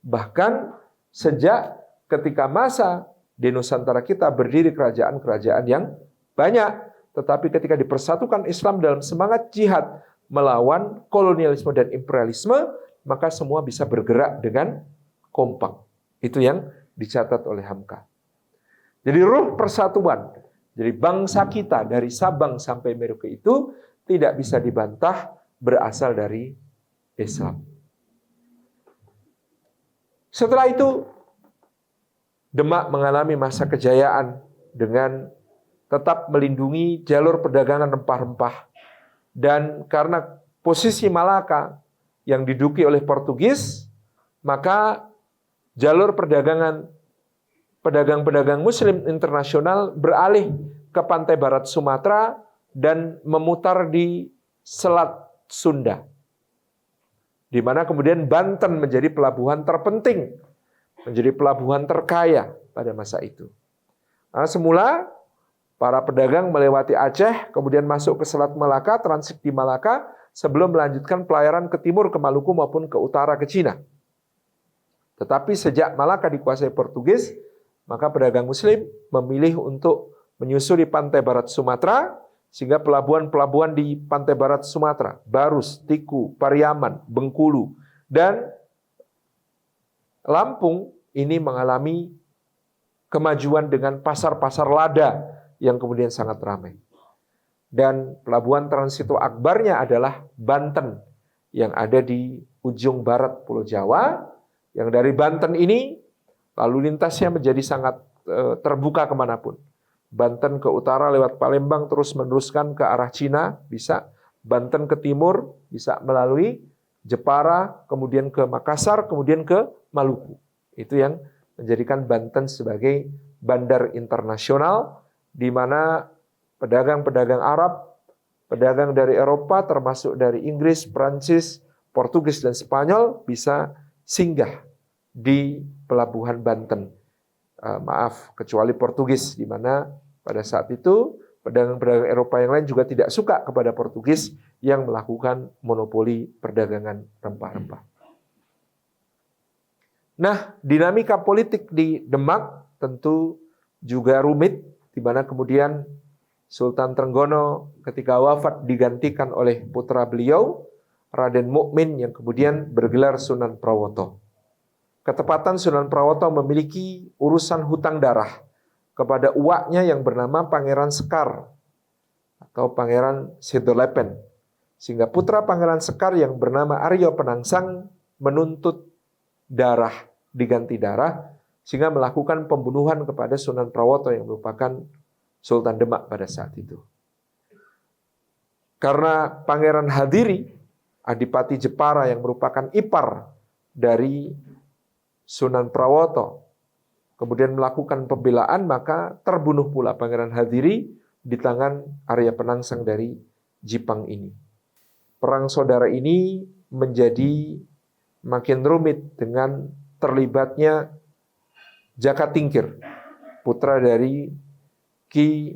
Bahkan sejak ketika masa di Nusantara kita berdiri kerajaan-kerajaan yang banyak, tetapi ketika dipersatukan Islam dalam semangat jihad melawan kolonialisme dan imperialisme, maka semua bisa bergerak dengan kompak. Itu yang dicatat oleh Hamka. Jadi ruh persatuan, jadi bangsa kita dari Sabang sampai Merauke itu tidak bisa dibantah berasal dari Islam. Setelah itu, Demak mengalami masa kejayaan dengan tetap melindungi jalur perdagangan rempah-rempah. Dan karena posisi Malaka yang diduduki oleh Portugis, maka jalur perdagangan pedagang-pedagang Muslim internasional beralih ke pantai barat Sumatera dan memutar di Selat Sunda, di mana kemudian Banten menjadi pelabuhan terpenting, menjadi pelabuhan terkaya pada masa itu. Nah, semula para pedagang melewati Aceh, kemudian masuk ke Selat Malaka, transit di Malaka, sebelum melanjutkan pelayaran ke timur, ke Maluku maupun ke utara ke Cina. Tetapi sejak Malaka dikuasai Portugis, maka pedagang Muslim memilih untuk menyusuri pantai barat Sumatera, sehingga pelabuhan-pelabuhan di pantai barat Sumatera, Barus, Tiku, Pariaman, Bengkulu, dan Lampung ini mengalami kemajuan dengan pasar-pasar lada yang kemudian sangat ramai. Dan pelabuhan transito akbarnya adalah Banten yang ada di ujung barat Pulau Jawa, yang dari Banten ini lalu lintasnya menjadi sangat terbuka kemanapun. Banten ke utara lewat Palembang terus meneruskan ke arah Cina, bisa. Banten ke timur bisa melalui Jepara, kemudian ke Makassar, kemudian ke Maluku. Itu yang menjadikan Banten sebagai bandar internasional, di mana pedagang-pedagang Arab, pedagang dari Eropa, termasuk dari Inggris, Prancis, Portugis, dan Spanyol bisa singgah di pelabuhan Banten. Kecuali Portugis, di mana pada saat itu pedagang-pedagang Eropa yang lain juga tidak suka kepada Portugis yang melakukan monopoli perdagangan rempah-rempah. Nah, dinamika politik di Demak tentu juga rumit, di mana kemudian Sultan Trenggono ketika wafat digantikan oleh putra beliau, Raden Mukmin, yang kemudian bergelar Sunan Prawoto. Ketepatan Sunan Prawoto memiliki urusan hutang darah kepada uaknya yang bernama Pangeran Sekar atau Pangeran Sidolepen. Sehingga putra Pangeran Sekar yang bernama Aryo Penangsang menuntut darah, diganti darah, sehingga melakukan pembunuhan kepada Sunan Prawoto yang merupakan Sultan Demak pada saat itu. Karena Pangeran Hadiri, Adipati Jepara yang merupakan ipar dari Sunan Prawoto, kemudian melakukan pembelaan, maka terbunuh pula Pangeran Hadiri di tangan Arya Penangsang dari Jipang ini. Perang saudara ini menjadi makin rumit dengan terlibatnya Jaka Tingkir, putra dari Ki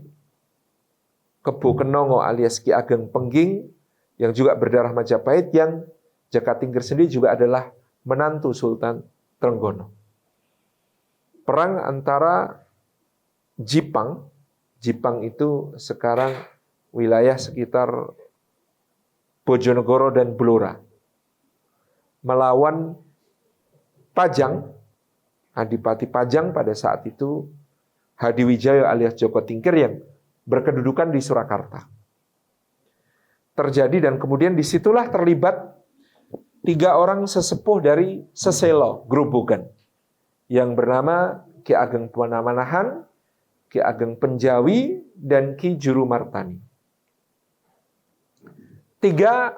Kebo Kenongo alias Ki Ageng Pengging, yang juga berdarah Majapahit, yang Jaka Tingkir sendiri juga adalah menantu Sultan Trenggono. Perang antara Jipang itu sekarang wilayah sekitar Bojonegoro dan Blora, melawan Pajang, Adipati Pajang pada saat itu Hadiwijaya alias Joko Tingkir yang berkedudukan di Surakarta. Terjadi, dan kemudian disitulah terlibat 3 orang sesepuh dari Seselo, Grobogan, yang bernama Ki Ageng Panamanahan, Ki Ageng Penjawi, dan Ki Juru Martani. 3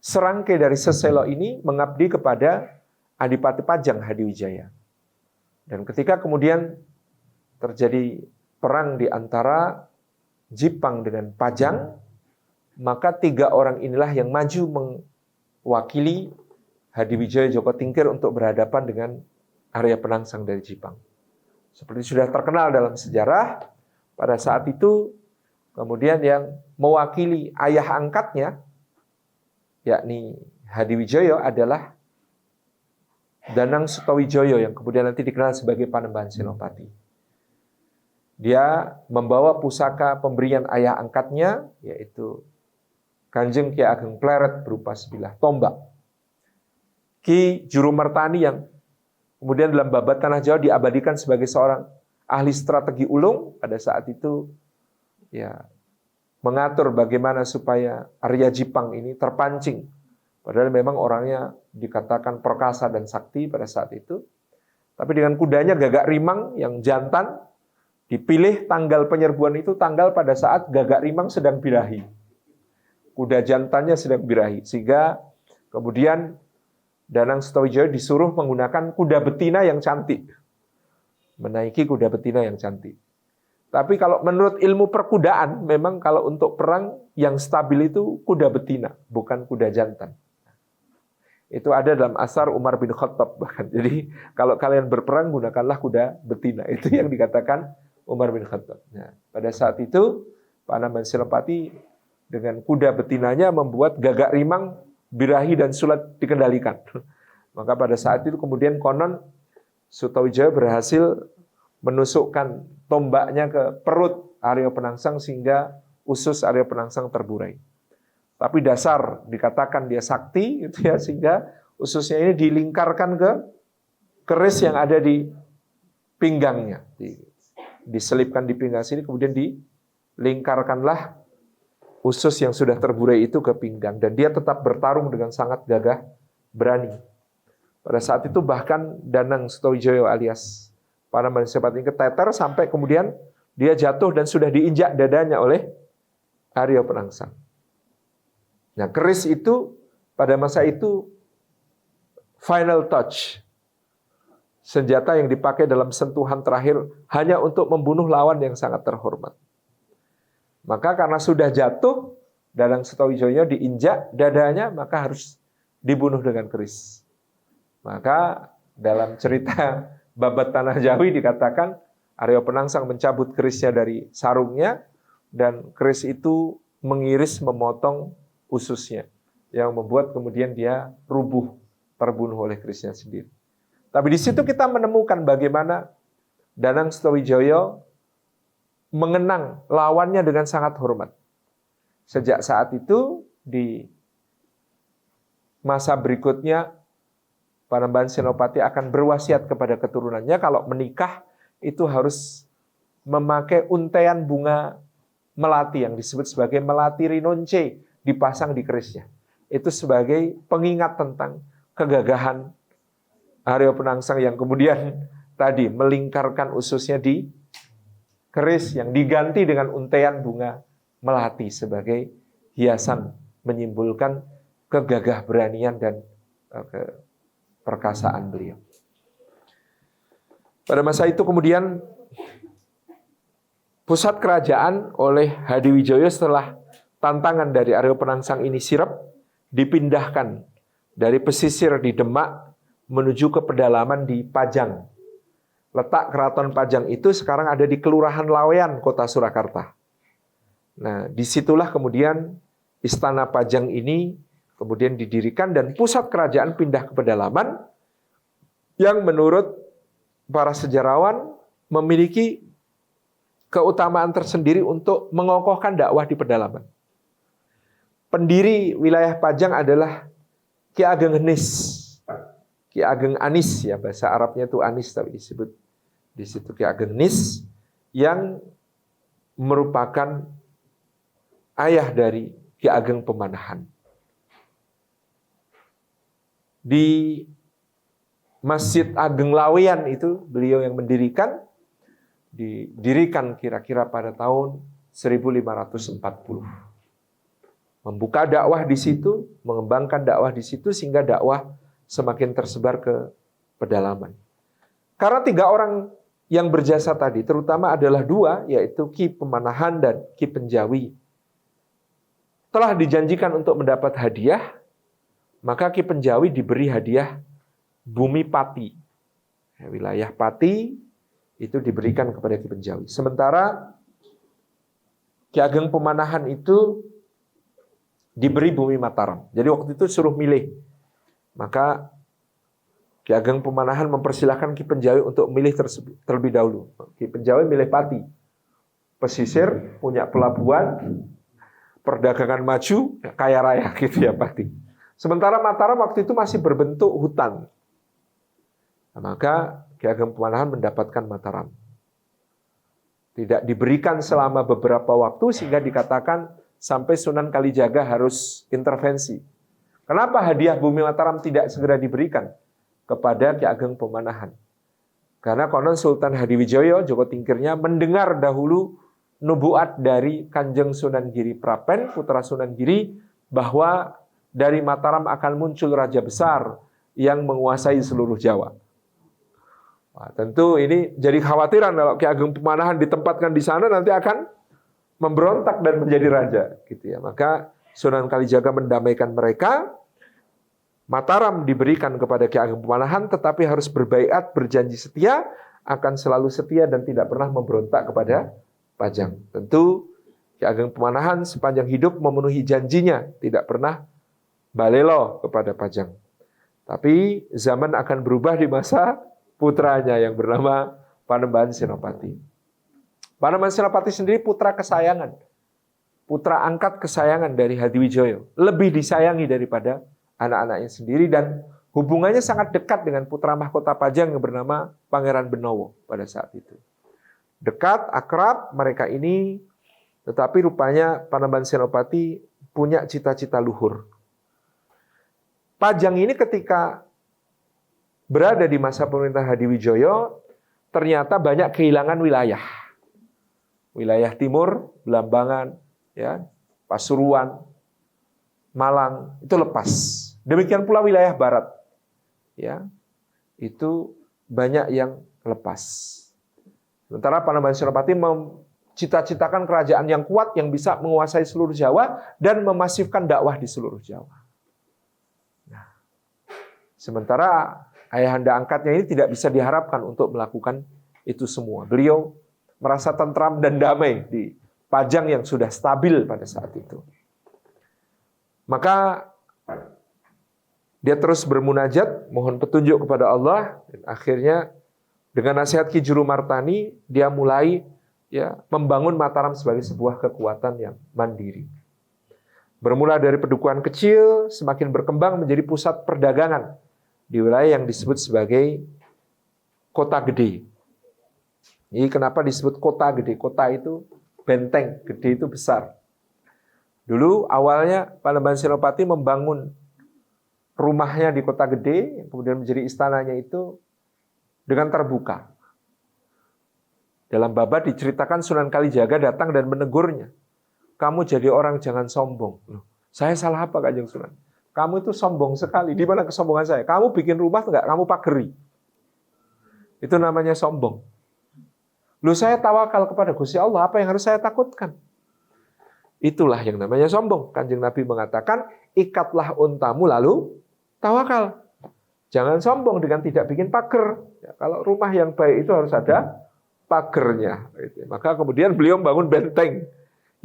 serangkai dari Seselo ini mengabdi kepada Adipati Pajang Hadiwijaya. Dan ketika kemudian terjadi perang di antara Jipang dengan Pajang, maka 3 orang inilah yang maju mewakili Hadiwijaya Joko Tingkir untuk berhadapan dengan Arya Penangsang dari Jipang. Seperti sudah terkenal dalam sejarah, pada saat itu kemudian yang mewakili ayah angkatnya, yakni Hadiwijaya, adalah Danang Sutawijaya yang kemudian nanti dikenal sebagai Panembahan Senopati. Dia membawa pusaka pemberian ayah angkatnya, yaitu Kanjeng Ki Ageng Pleret berupa sebilah tombak. Ki Juru Martani yang kemudian dalam Babat Tanah Jawa diabadikan sebagai seorang ahli strategi ulung, pada saat itu ya mengatur bagaimana supaya Arya Jipang ini terpancing. Padahal memang orangnya dikatakan perkasa dan sakti pada saat itu. Tapi dengan kudanya Gagak Rimang yang jantan, dipilih tanggal penyerbuan itu tanggal pada saat Gagak Rimang sedang birahi. Kuda jantannya sedang birahi. Sehingga kemudian Danang Sutawijaya disuruh menggunakan kuda betina yang cantik. Menaiki kuda betina yang cantik. Tapi kalau menurut ilmu perkudaan, memang kalau untuk perang yang stabil itu kuda betina, bukan kuda jantan. Itu ada dalam asar Umar bin Khattab bahkan. Jadi kalau kalian berperang gunakanlah kuda betina. Itu yang dikatakan Umar bin Khattab. Nah, pada saat itu Panembahan Senopati dengan kuda betinanya membuat Gagak Rimang birahi dan sulit dikendalikan. Maka pada saat itu kemudian konon Sutawijaya berhasil menusukkan tombaknya ke perut Arya Penangsang sehingga usus Arya Penangsang terburai. Tapi dasar dikatakan dia sakti gitu ya, sehingga ususnya ini dilingkarkan ke keris yang ada di pinggangnya. Diselipkan di pinggang sini, kemudian dilingkarkanlah usus yang sudah terburai itu ke pinggang. Dan dia tetap bertarung dengan sangat gagah berani. Pada saat itu bahkan Danang Sutawijaya alias Panembahan Senopati ini keteter sampai kemudian dia jatuh dan sudah diinjak dadanya oleh Arya Penangsang. Nah, keris itu pada masa itu final touch. Senjata yang dipakai dalam sentuhan terakhir hanya untuk membunuh lawan yang sangat terhormat. Maka karena sudah jatuh, Danang Sutawijaya diinjak dadanya, maka harus dibunuh dengan keris. Maka dalam cerita Babat Tanah Jawi dikatakan Arya Penangsang mencabut kerisnya dari sarungnya dan keris itu mengiris memotong ususnya yang membuat kemudian dia rubuh terbunuh oleh kerisnya sendiri. Tapi di situ kita menemukan bagaimana Danang Sutawijaya mengenang lawannya dengan sangat hormat. Sejak saat itu di masa berikutnya Panembahan Senopati akan berwasiat kepada keturunannya kalau menikah itu harus memakai untaian bunga melati yang disebut sebagai melati rinonce dipasang di kerisnya. Itu sebagai pengingat tentang kegagahan Arya Penangsang yang kemudian tadi melingkarkan ususnya di keris yang diganti dengan untaian bunga melati sebagai hiasan menyimbolkan kegagah beranian dan perkasaan beliau. Pada masa itu kemudian pusat kerajaan oleh Hadiwijaya setelah tantangan dari Arya Penangsang ini sirep, dipindahkan dari pesisir di Demak menuju ke pedalaman di Pajang. Letak keraton Pajang itu sekarang ada di Kelurahan Lawean, Kota Surakarta. Nah, disitulah kemudian Istana Pajang ini kemudian didirikan dan pusat kerajaan pindah ke pedalaman yang menurut para sejarawan memiliki keutamaan tersendiri untuk mengokohkan dakwah di pedalaman. Pendiri wilayah Pajang adalah Ki Ageng Henis, Ki Ageng Anis ya, bahasa Arabnya itu Anis tapi disebut di situ Ki Ageng Henis yang merupakan ayah dari Ki Ageng Pemanahan. Di Masjid Ageng Lawean itu beliau yang mendirikan, didirikan kira-kira pada tahun 1540. Membuka dakwah di situ, mengembangkan dakwah di situ sehingga dakwah semakin tersebar ke pedalaman. Karena 3 orang yang berjasa tadi, terutama adalah 2, yaitu Ki Pemanahan dan Ki Penjawi, telah dijanjikan untuk mendapat hadiah, maka Ki Penjawi diberi hadiah bumi Pati. Wilayah Pati itu diberikan kepada Ki Penjawi. Sementara Ki Ageng Pemanahan itu diberi bumi Mataram. Jadi waktu itu suruh milih. Maka Ki Ageng Pemanahan mempersilahkan Ki Penjawi untuk milih terlebih dahulu. Ki Penjawi milih Pati. Pesisir, punya pelabuhan, perdagangan maju, kaya raya gitu ya Pati. Sementara Mataram waktu itu masih berbentuk hutan. Nah, maka Ki Ageng Pemanahan mendapatkan Mataram. Tidak diberikan selama beberapa waktu sehingga dikatakan sampai Sunan Kalijaga harus intervensi. Kenapa hadiah bumi Mataram tidak segera diberikan kepada Ki Ageng Pemanahan? Karena konon Sultan Hadiwijaya, Joko Tingkirnya, mendengar dahulu nubuat dari Kanjeng Sunan Giri Prapen, putra Sunan Giri, bahwa dari Mataram akan muncul raja besar yang menguasai seluruh Jawa. Wah, tentu ini jadi khawatiran kalau Ki Ageng Pemanahan ditempatkan di sana nanti akan memberontak dan menjadi raja, gitu ya. Maka Sunan Kalijaga mendamaikan mereka. Mataram diberikan kepada Ki Ageng Pemanahan, tetapi harus berbaiat, berjanji setia, akan selalu setia dan tidak pernah memberontak kepada Pajang. Tentu Ki Ageng Pemanahan sepanjang hidup memenuhi janjinya, tidak pernah balelo kepada Pajang. Tapi zaman akan berubah di masa putranya yang bernama Panembahan Senopati. Panembahan Senopati sendiri putra kesayangan. Putra angkat kesayangan dari Hadiwijoyo. Lebih disayangi daripada anak-anaknya sendiri dan hubungannya sangat dekat dengan putra mahkota Pajang yang bernama Pangeran Benowo pada saat itu. Dekat, akrab mereka ini, tetapi rupanya Panembahan Senopati punya cita-cita luhur. Pajang ini ketika berada di masa pemerintahan Hadiwijoyo, ternyata banyak kehilangan wilayah. Wilayah timur, Belambangan, ya, Pasuruan, Malang, itu lepas. Demikian pula wilayah barat. Ya, itu banyak yang lepas. Sementara Panembahan Senopati mencita-citakan kerajaan yang kuat yang bisa menguasai seluruh Jawa dan memasifkan dakwah di seluruh Jawa. Sementara ayahanda angkatnya ini tidak bisa diharapkan untuk melakukan itu semua. Beliau merasa tentram dan damai di Pajang yang sudah stabil pada saat itu. Maka dia terus bermunajat, mohon petunjuk kepada Allah. Dan akhirnya dengan nasihat Ki Juru Martani, dia mulai membangun Mataram sebagai sebuah kekuatan yang mandiri. Bermula dari pedukuhan kecil, semakin berkembang menjadi pusat perdagangan di wilayah yang disebut sebagai Kota Gede. Ini kenapa disebut Kota Gede? Kota itu benteng, gede itu besar. Dulu awalnya Panembahan Senopati membangun rumahnya di Kota Gede, kemudian menjadi istananya itu dengan terbuka. Dalam Babad diceritakan Sunan Kalijaga datang dan menegurnya. Kamu jadi orang jangan sombong. Loh, saya salah apa Kanjeng Sunan? Kamu itu sombong sekali. Di mana kesombongan saya? Kamu bikin rumah enggak? Kamu pageri. Itu namanya sombong. Loh, saya tawakal kepada Gusti Allah. Apa yang harus saya takutkan? Itulah yang namanya sombong. Kanjeng Nabi mengatakan, ikatlah untamu lalu tawakal. Jangan sombong dengan tidak bikin pager. Ya, kalau rumah yang baik itu harus ada pagernya. Maka kemudian beliau membangun benteng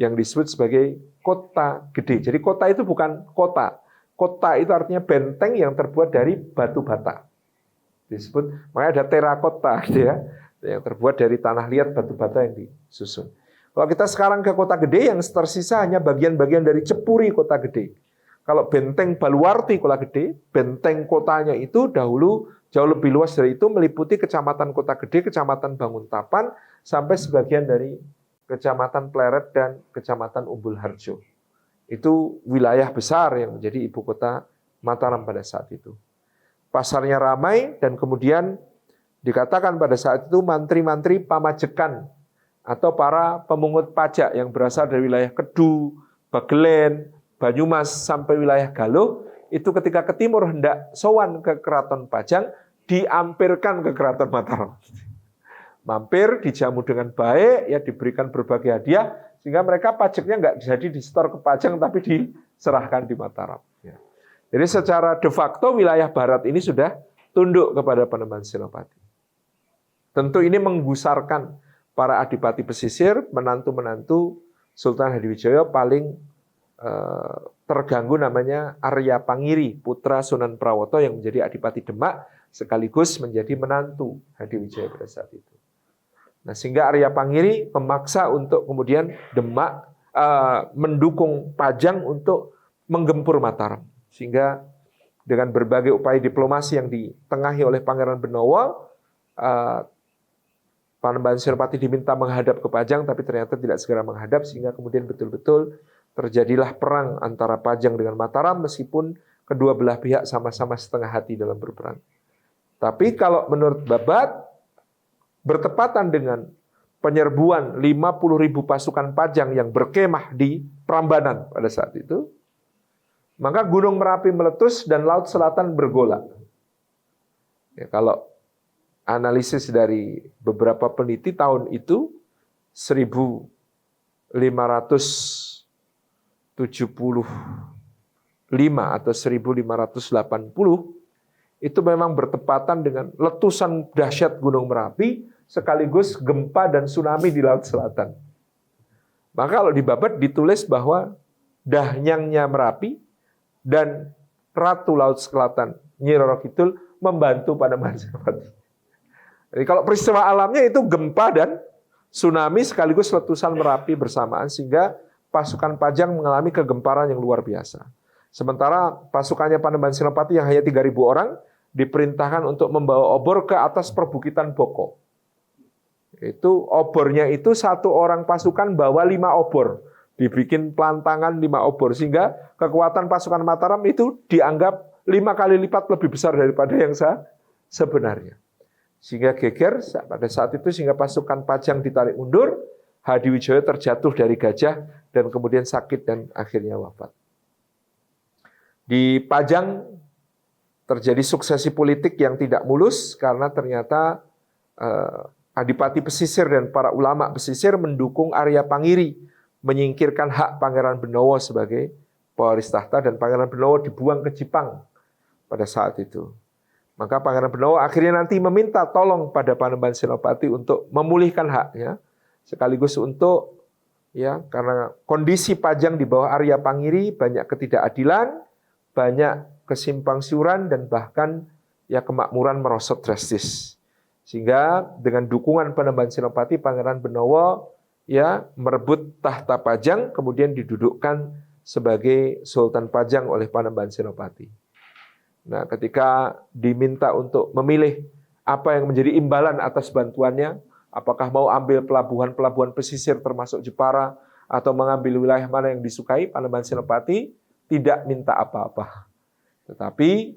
yang disebut sebagai Kota Gede. Jadi kota itu bukan kota. Kota itu artinya benteng yang terbuat dari batu bata. Disebut, makanya ada terakota gitu ya, yang terbuat dari tanah liat batu bata yang disusun. Kalau kita sekarang ke Kota Gede, yang tersisa hanya bagian-bagian dari cepuri Kota Gede. Kalau benteng Baluarti Kota Gede, benteng kotanya itu dahulu jauh lebih luas dari itu, meliputi Kecamatan Kota Gede, Kecamatan Banguntapan, sampai sebagian dari Kecamatan Pleret dan Kecamatan Umbul Harjo. Itu wilayah besar yang menjadi ibu kota Mataram pada saat itu. Pasarnya ramai dan kemudian dikatakan pada saat itu mantri-mantri pamajekan atau para pemungut pajak yang berasal dari wilayah Kedu, Bagelen, Banyumas sampai wilayah Galuh itu ketika ke timur hendak sowan ke Keraton Pajang diampirkan ke Keraton Mataram. Mampir, dijamu dengan baik, ya diberikan berbagai hadiah sehingga mereka pajaknya nggak jadi disetor ke Pajang tapi diserahkan di Mataram. Ya. Jadi secara de facto wilayah barat ini sudah tunduk kepada Panembahan Senopati. Tentu ini menggusarkan para adipati pesisir, menantu-menantu Sultan Hadiwijoyo paling terganggu namanya Arya Pangiri, putra Sunan Prawoto yang menjadi adipati Demak sekaligus menjadi menantu Hadiwijoyo pada saat itu. Nah, sehingga Arya Pangiri memaksa untuk kemudian Demak mendukung Pajang untuk menggempur Mataram. Sehingga dengan berbagai upaya diplomasi yang ditengahi oleh Pangeran Benowo, Panembahan Senopati diminta menghadap ke Pajang, tapi ternyata tidak segera menghadap, sehingga kemudian betul-betul terjadilah perang antara Pajang dengan Mataram, meskipun kedua belah pihak sama-sama setengah hati dalam berperang. Tapi kalau menurut Babad, bertepatan dengan penyerbuan 50.000 pasukan Pajang yang berkemah di Prambanan pada saat itu, maka Gunung Merapi meletus dan Laut Selatan bergolak. Ya, kalau analisis dari beberapa peneliti tahun itu 1575 atau 1580 itu memang bertepatan dengan letusan dahsyat Gunung Merapi sekaligus gempa dan tsunami di Laut Selatan. Maka kalau di Babad ditulis bahwa Dahyangnya Merapi dan Ratu Laut Selatan Nyi Roro Kidul membantu Panembahan Senopati. Jadi kalau peristiwa alamnya itu gempa dan tsunami sekaligus letusan Merapi bersamaan sehingga pasukan Pajang mengalami kegemparan yang luar biasa. Sementara pasukannya Panembahan Senopati yang hanya 3.000 orang diperintahkan untuk membawa obor ke atas perbukitan Boko. Itu obornya itu satu orang pasukan bawa 5 obor. Dibikin pelantangan 5 obor sehingga kekuatan pasukan Mataram itu dianggap 5 kali lipat lebih besar daripada yang sebenarnya. Sehingga geger pada saat itu sehingga pasukan Pajang ditarik mundur, Hadiwijaya terjatuh dari gajah dan kemudian sakit dan akhirnya wafat. Di Pajang terjadi suksesi politik yang tidak mulus karena ternyata Adipati Pesisir dan para ulama pesisir mendukung Arya Pangiri menyingkirkan hak Pangeran Benowo sebagai pewaris tahta dan Pangeran Benowo dibuang ke Jipang pada saat itu. Maka Pangeran Benowo akhirnya nanti meminta tolong pada Panembahan Senopati untuk memulihkan haknya, sekaligus untuk karena kondisi Pajang di bawah Arya Pangiri banyak ketidakadilan, banyak kesimpangsiuran dan bahkan kemakmuran merosot drastis. Sehingga dengan dukungan Panembahan Senopati, Pangeran Benowo merebut tahta Pajang kemudian didudukkan sebagai Sultan Pajang oleh Panembahan Senopati. Nah, ketika diminta untuk memilih apa yang menjadi imbalan atas bantuannya, apakah mau ambil pelabuhan-pelabuhan pesisir termasuk Jepara atau mengambil wilayah mana yang disukai, Panembahan Senopati tidak minta apa-apa. Tetapi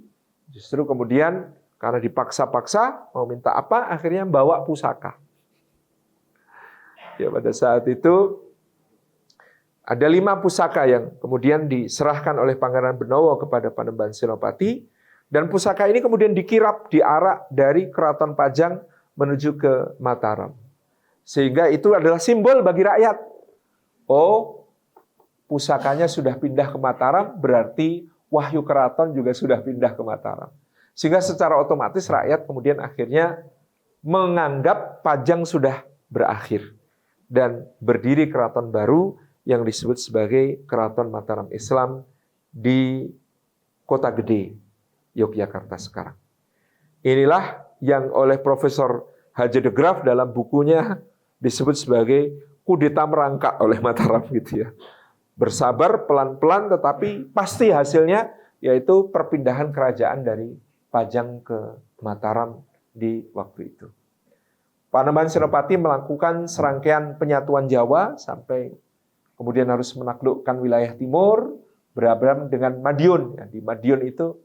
justru kemudian karena dipaksa-paksa mau minta apa, akhirnya bawa pusaka. Ya, pada saat itu ada 5 pusaka yang kemudian diserahkan oleh Pangeran Benowo kepada Panembahan Senopati. Dan pusaka ini kemudian dikirap, diarak dari Keraton Pajang menuju ke Mataram. Sehingga itu adalah simbol bagi rakyat. Oh, pusakanya sudah pindah ke Mataram, berarti wahyu keraton juga sudah pindah ke Mataram. Sehingga secara otomatis rakyat kemudian akhirnya menganggap Pajang sudah berakhir. Dan berdiri keraton baru yang disebut sebagai Keraton Mataram Islam di Kota Gede, Yogyakarta sekarang. Inilah yang oleh Profesor H.J. de Graaf dalam bukunya disebut sebagai kudeta merangkak oleh Mataram gitu ya. Bersabar pelan-pelan tetapi pasti hasilnya yaitu perpindahan kerajaan dari Pajang ke Mataram di waktu itu. Panembahan Senopati melakukan serangkaian penyatuan Jawa sampai kemudian harus menaklukkan wilayah timur, berhadapan dengan Madiun. Di Madiun itu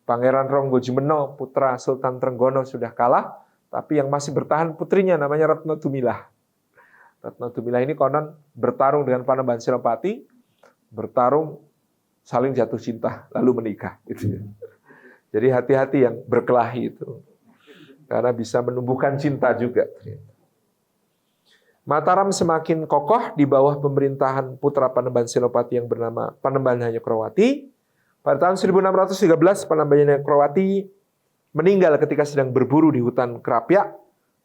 Pangeran Ronggojumeno, putra Sultan Trenggono sudah kalah, tapi yang masih bertahan putrinya namanya Retno Tumilah. Retno Tumilah ini konon bertarung dengan Panembahan Senopati, bertarung saling jatuh cinta, lalu menikah. Gitu. Jadi hati-hati yang berkelahi itu, karena bisa menumbuhkan cinta juga. Mataram semakin kokoh di bawah pemerintahan putra Panembahan Senopati yang bernama Panembahan Hanyokroowati. Pada tahun 1613, Panembahan Hanyokroowati meninggal ketika sedang berburu di hutan Krapyak.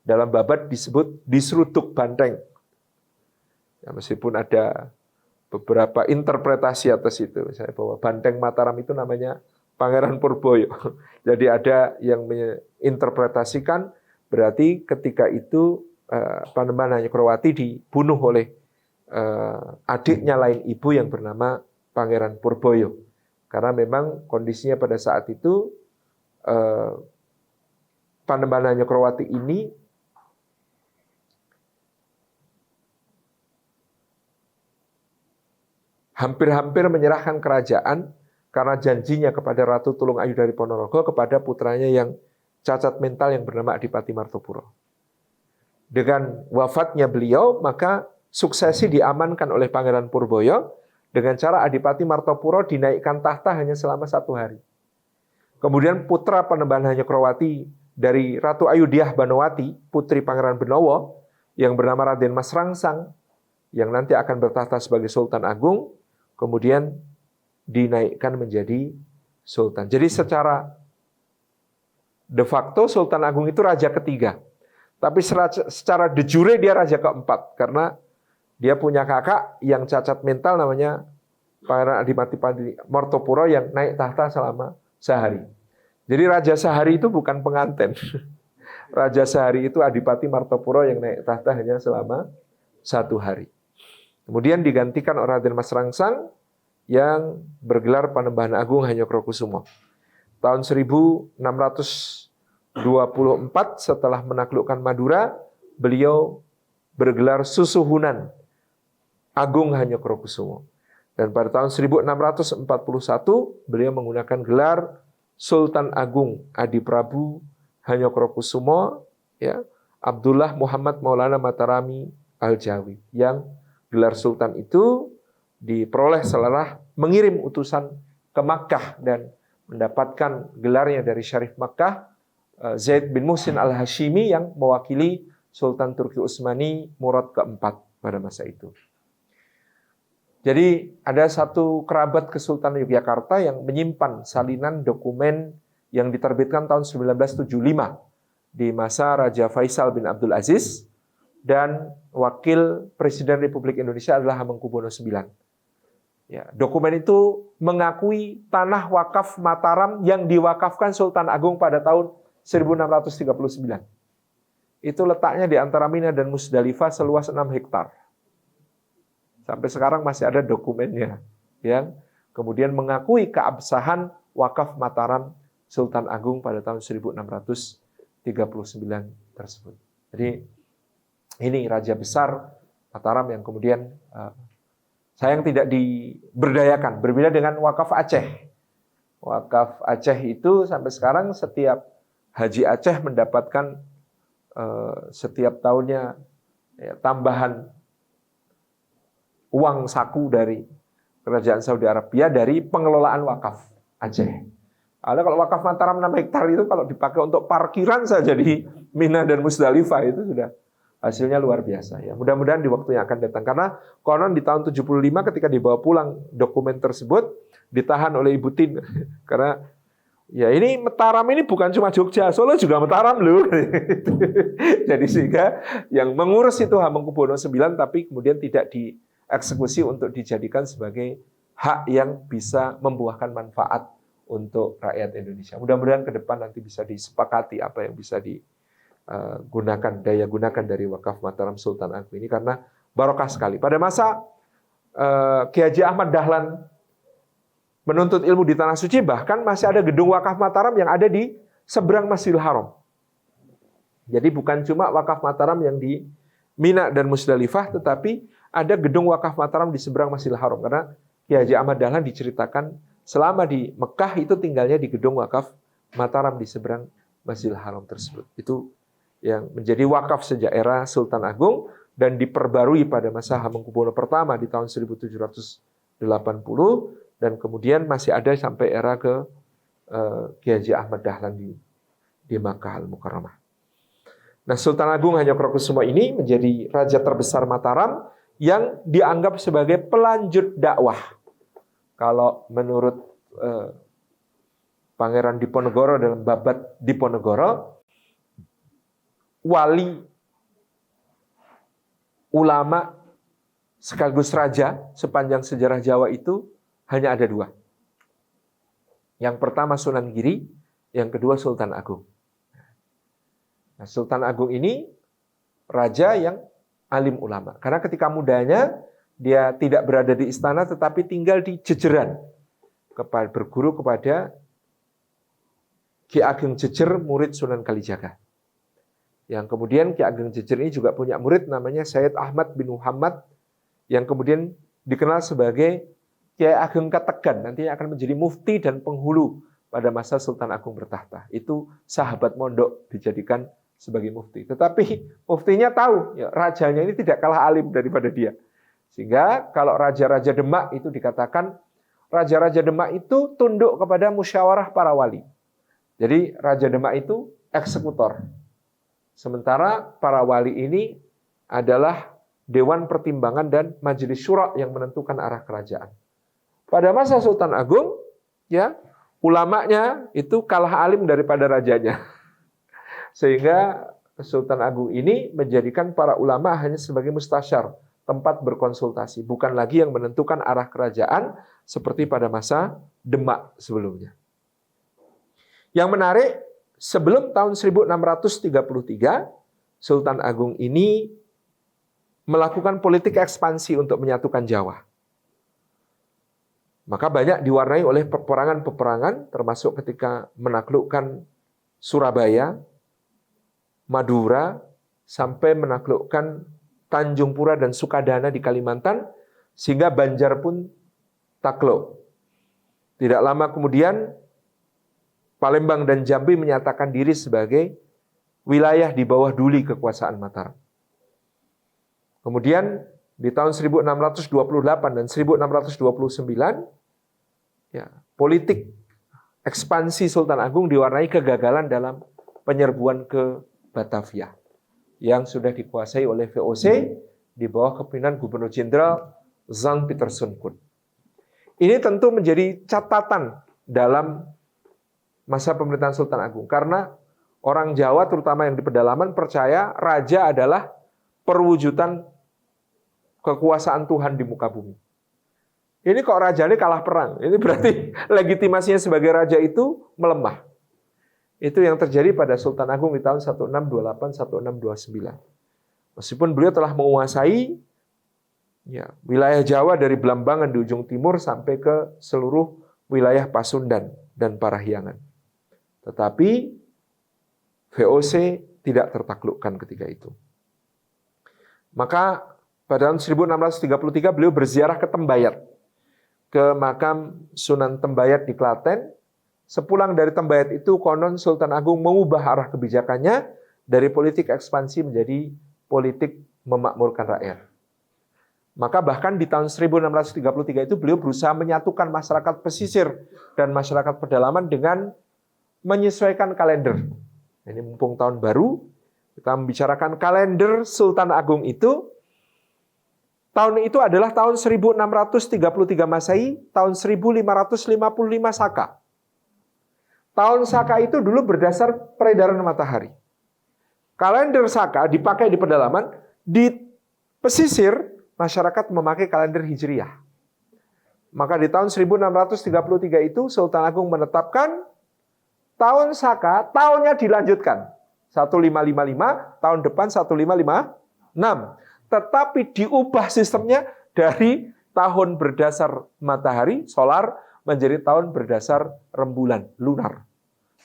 Dalam babat disebut Disrutuk Banteng. Ya, meskipun ada beberapa interpretasi atas itu. Misalnya bahwa Banteng Mataram itu namanya Pangeran Purboyo. Jadi ada yang menginterpretasikan berarti ketika itu Panembahan Hanyokroowati dibunuh oleh adiknya lain ibu yang bernama Pangeran Purboyo. Karena memang kondisinya pada saat itu Panembahan Hanyokroowati ini hampir-hampir menyerahkan kerajaan karena janjinya kepada Ratu Tulungayu dari Ponorogo kepada putranya yang cacat mental yang bernama Adipati Martopuro. Dengan wafatnya beliau, maka suksesi diamankan oleh Pangeran Purboyo dengan cara Adipati Martopuro dinaikkan tahta hanya selama 1 hari. Kemudian putra Panembahan Hanyokroowati dari Ratu Ayudiah Banowati, putri Pangeran Benowo, yang bernama Raden Mas Rangsang, yang nanti akan bertahta sebagai Sultan Agung, kemudian dinaikkan menjadi Sultan. Jadi secara de facto Sultan Agung itu raja ketiga. Tapi secara de jure dia raja keempat, karena dia punya kakak yang cacat mental namanya Pangeran Adipati Martopuro yang naik tahta selama sehari. Jadi Raja Sahari itu bukan pengantin. Raja Sahari itu Adipati Martopuro yang naik tahta hanya selama 1 hari. Kemudian digantikan oleh Raden Mas Rangsang yang bergelar Panembahan Agung Hanyokrokusumo. Tahun 1624 setelah menaklukkan Madura, beliau bergelar Susuhunan Agung Hanyokrokusumo. Dan pada tahun 1641 beliau menggunakan gelar Sultan Agung Adi Prabu Hanyokrokusumo, ya, Abdullah Muhammad Maulana Matarami Al-Jawi, yang gelar Sultan itu diperoleh setelah mengirim utusan ke Makkah dan mendapatkan gelarnya dari Syarif Makkah, Zaid bin Muhsin Al-Hashimi, yang mewakili Sultan Turki Utsmani Murad keempat pada masa itu. Jadi ada satu kerabat Kesultanan Yogyakarta yang menyimpan salinan dokumen yang diterbitkan tahun 1975 di masa Raja Faisal bin Abdul Aziz, dan Wakil Presiden Republik Indonesia adalah Hamengkubuwono IX. Ya, dokumen itu mengakui tanah wakaf Mataram yang diwakafkan Sultan Agung pada tahun 1639. Itu letaknya di antara Mina dan Musdalifah seluas 6 hektar. Sampai sekarang masih ada dokumennya yang kemudian mengakui keabsahan wakaf Mataram Sultan Agung pada tahun 1639 tersebut. Jadi ini raja besar Mataram yang kemudian sayang tidak diberdayakan. Berbeda dengan wakaf Aceh. Wakaf Aceh itu sampai sekarang setiap Haji Aceh mendapatkan setiap tahunnya tambahan uang saku dari Kerajaan Saudi Arabia dari pengelolaan wakaf Aceh. Ada kalau wakaf Mataram 6 hektar itu kalau dipakai untuk parkiran saja di Mina dan Musdalifah itu sudah hasilnya luar biasa. Ya, mudah-mudahan di waktu yang akan datang. Karena konon di tahun 75 ketika dibawa pulang dokumen tersebut ditahan oleh Ibu Tin. Karena ya ini Mataram ini bukan cuma Jogja, Solo juga Mataram loh. Jadi sehingga yang mengurus itu Hamengkubuwono IX, tapi kemudian tidak dieksekusi untuk dijadikan sebagai hak yang bisa membuahkan manfaat untuk rakyat Indonesia. Mudah-mudahan ke depan nanti bisa disepakati apa yang bisa digunakan, daya gunakan dari wakaf Mataram Sultan Agung ini, karena barokah sekali. Pada masa Kiai Haji Ahmad Dahlan menuntut ilmu di Tanah Suci, bahkan masih ada gedung wakaf Mataram yang ada di seberang Masjidil Haram. Jadi bukan cuma wakaf Mataram yang di Mina dan Musdalifah, tetapi ada gedung wakaf Mataram di seberang Masjidil Haram. Karena Kiai Haji Ahmad Dahlan diceritakan selama di Mekah itu tinggalnya di gedung wakaf Mataram di seberang Masjidil Haram tersebut. Itu yang menjadi wakaf sejak era Sultan Agung dan diperbarui pada masa Hamengkubuwono pertama di tahun 1780, dan kemudian masih ada sampai era ke Kiai Haji Ahmad Dahlan di Makkah Al-Mukarramah. Nah, Sultan Agung Hanyokrokusumo ini menjadi raja terbesar Mataram yang dianggap sebagai pelanjut dakwah. Kalau menurut Pangeran Diponegoro dalam Babad Diponegoro, wali, ulama, sekaligus raja sepanjang sejarah Jawa itu hanya ada 2. Yang pertama Sunan Giri, yang kedua Sultan Agung. Nah, Sultan Agung ini raja yang alim ulama. Karena ketika mudanya dia tidak berada di istana tetapi tinggal di jejeran, berguru kepada Ki Ageng Jejer, murid Sunan Kalijaga. Yang kemudian Ki Ageng Jejer ini juga punya murid namanya Sayyid Ahmad bin Muhammad, yang kemudian dikenal sebagai Kiai Ageng Kategan, nantinya akan menjadi mufti dan penghulu pada masa Sultan Agung bertahta. Itu sahabat mondok dijadikan sebagai mufti. Tetapi muftinya tahu, ya, rajanya ini tidak kalah alim daripada dia. Sehingga kalau raja-raja Demak itu dikatakan, raja-raja Demak itu tunduk kepada musyawarah para wali. Jadi Raja Demak itu eksekutor. Sementara para wali ini adalah Dewan Pertimbangan dan Majelis Syura yang menentukan arah kerajaan. Pada masa Sultan Agung, ya, ulamanya itu kalah alim daripada rajanya. Sehingga Sultan Agung ini menjadikan para ulama hanya sebagai mustasyar, tempat berkonsultasi, bukan lagi yang menentukan arah kerajaan seperti pada masa Demak sebelumnya. Yang menarik, sebelum tahun 1633, Sultan Agung ini melakukan politik ekspansi untuk menyatukan Jawa. Maka banyak diwarnai oleh peperangan-peperangan, termasuk ketika menaklukkan Surabaya, Madura, sampai menaklukkan Tanjung Pura dan Sukadana di Kalimantan, sehingga Banjar pun takluk. Tidak lama kemudian, Palembang dan Jambi menyatakan diri sebagai wilayah di bawah duli kekuasaan Mataram. Kemudian di tahun 1628 dan 1629, ya, politik ekspansi Sultan Agung diwarnai kegagalan dalam penyerbuan ke Batavia yang sudah dikuasai oleh VOC di bawah kepemimpinan Gubernur Jenderal Zhang Pieterszoon. Ini tentu menjadi catatan dalam masa pemerintahan Sultan Agung, karena orang Jawa terutama yang di pedalaman percaya raja adalah perwujudan kekuasaan Tuhan di muka bumi. Ini kok rajanya kalah perang. Ini berarti legitimasinya sebagai raja itu melemah. Itu yang terjadi pada Sultan Agung di tahun 1628-1629. Meskipun beliau telah menguasai wilayah Jawa dari Blambangan di ujung timur sampai ke seluruh wilayah Pasundan dan Parahyangan. Tetapi VOC tidak tertaklukkan ketika itu. Maka pada tahun 1633 beliau berziarah ke Tembayat, ke makam Sunan Tembayat di Klaten. Sepulang dari Tembayat itu, konon Sultan Agung mengubah arah kebijakannya dari politik ekspansi menjadi politik memakmurkan rakyat. Maka bahkan di tahun 1633 itu beliau berusaha menyatukan masyarakat pesisir dan masyarakat pedalaman dengan menyesuaikan kalender. Ini mumpung tahun baru, kita membicarakan kalender Sultan Agung itu. Tahun itu adalah tahun 1633 Masehi, tahun 1555 Saka. Tahun Saka itu dulu berdasar peredaran matahari. Kalender Saka dipakai di pedalaman, di pesisir masyarakat memakai kalender Hijriah. Maka di tahun 1633 itu Sultan Agung menetapkan tahun Saka, tahunnya dilanjutkan. 1555, tahun depan 1556. Tetapi diubah sistemnya dari tahun berdasar matahari, solar, menjadi tahun berdasar rembulan, lunar.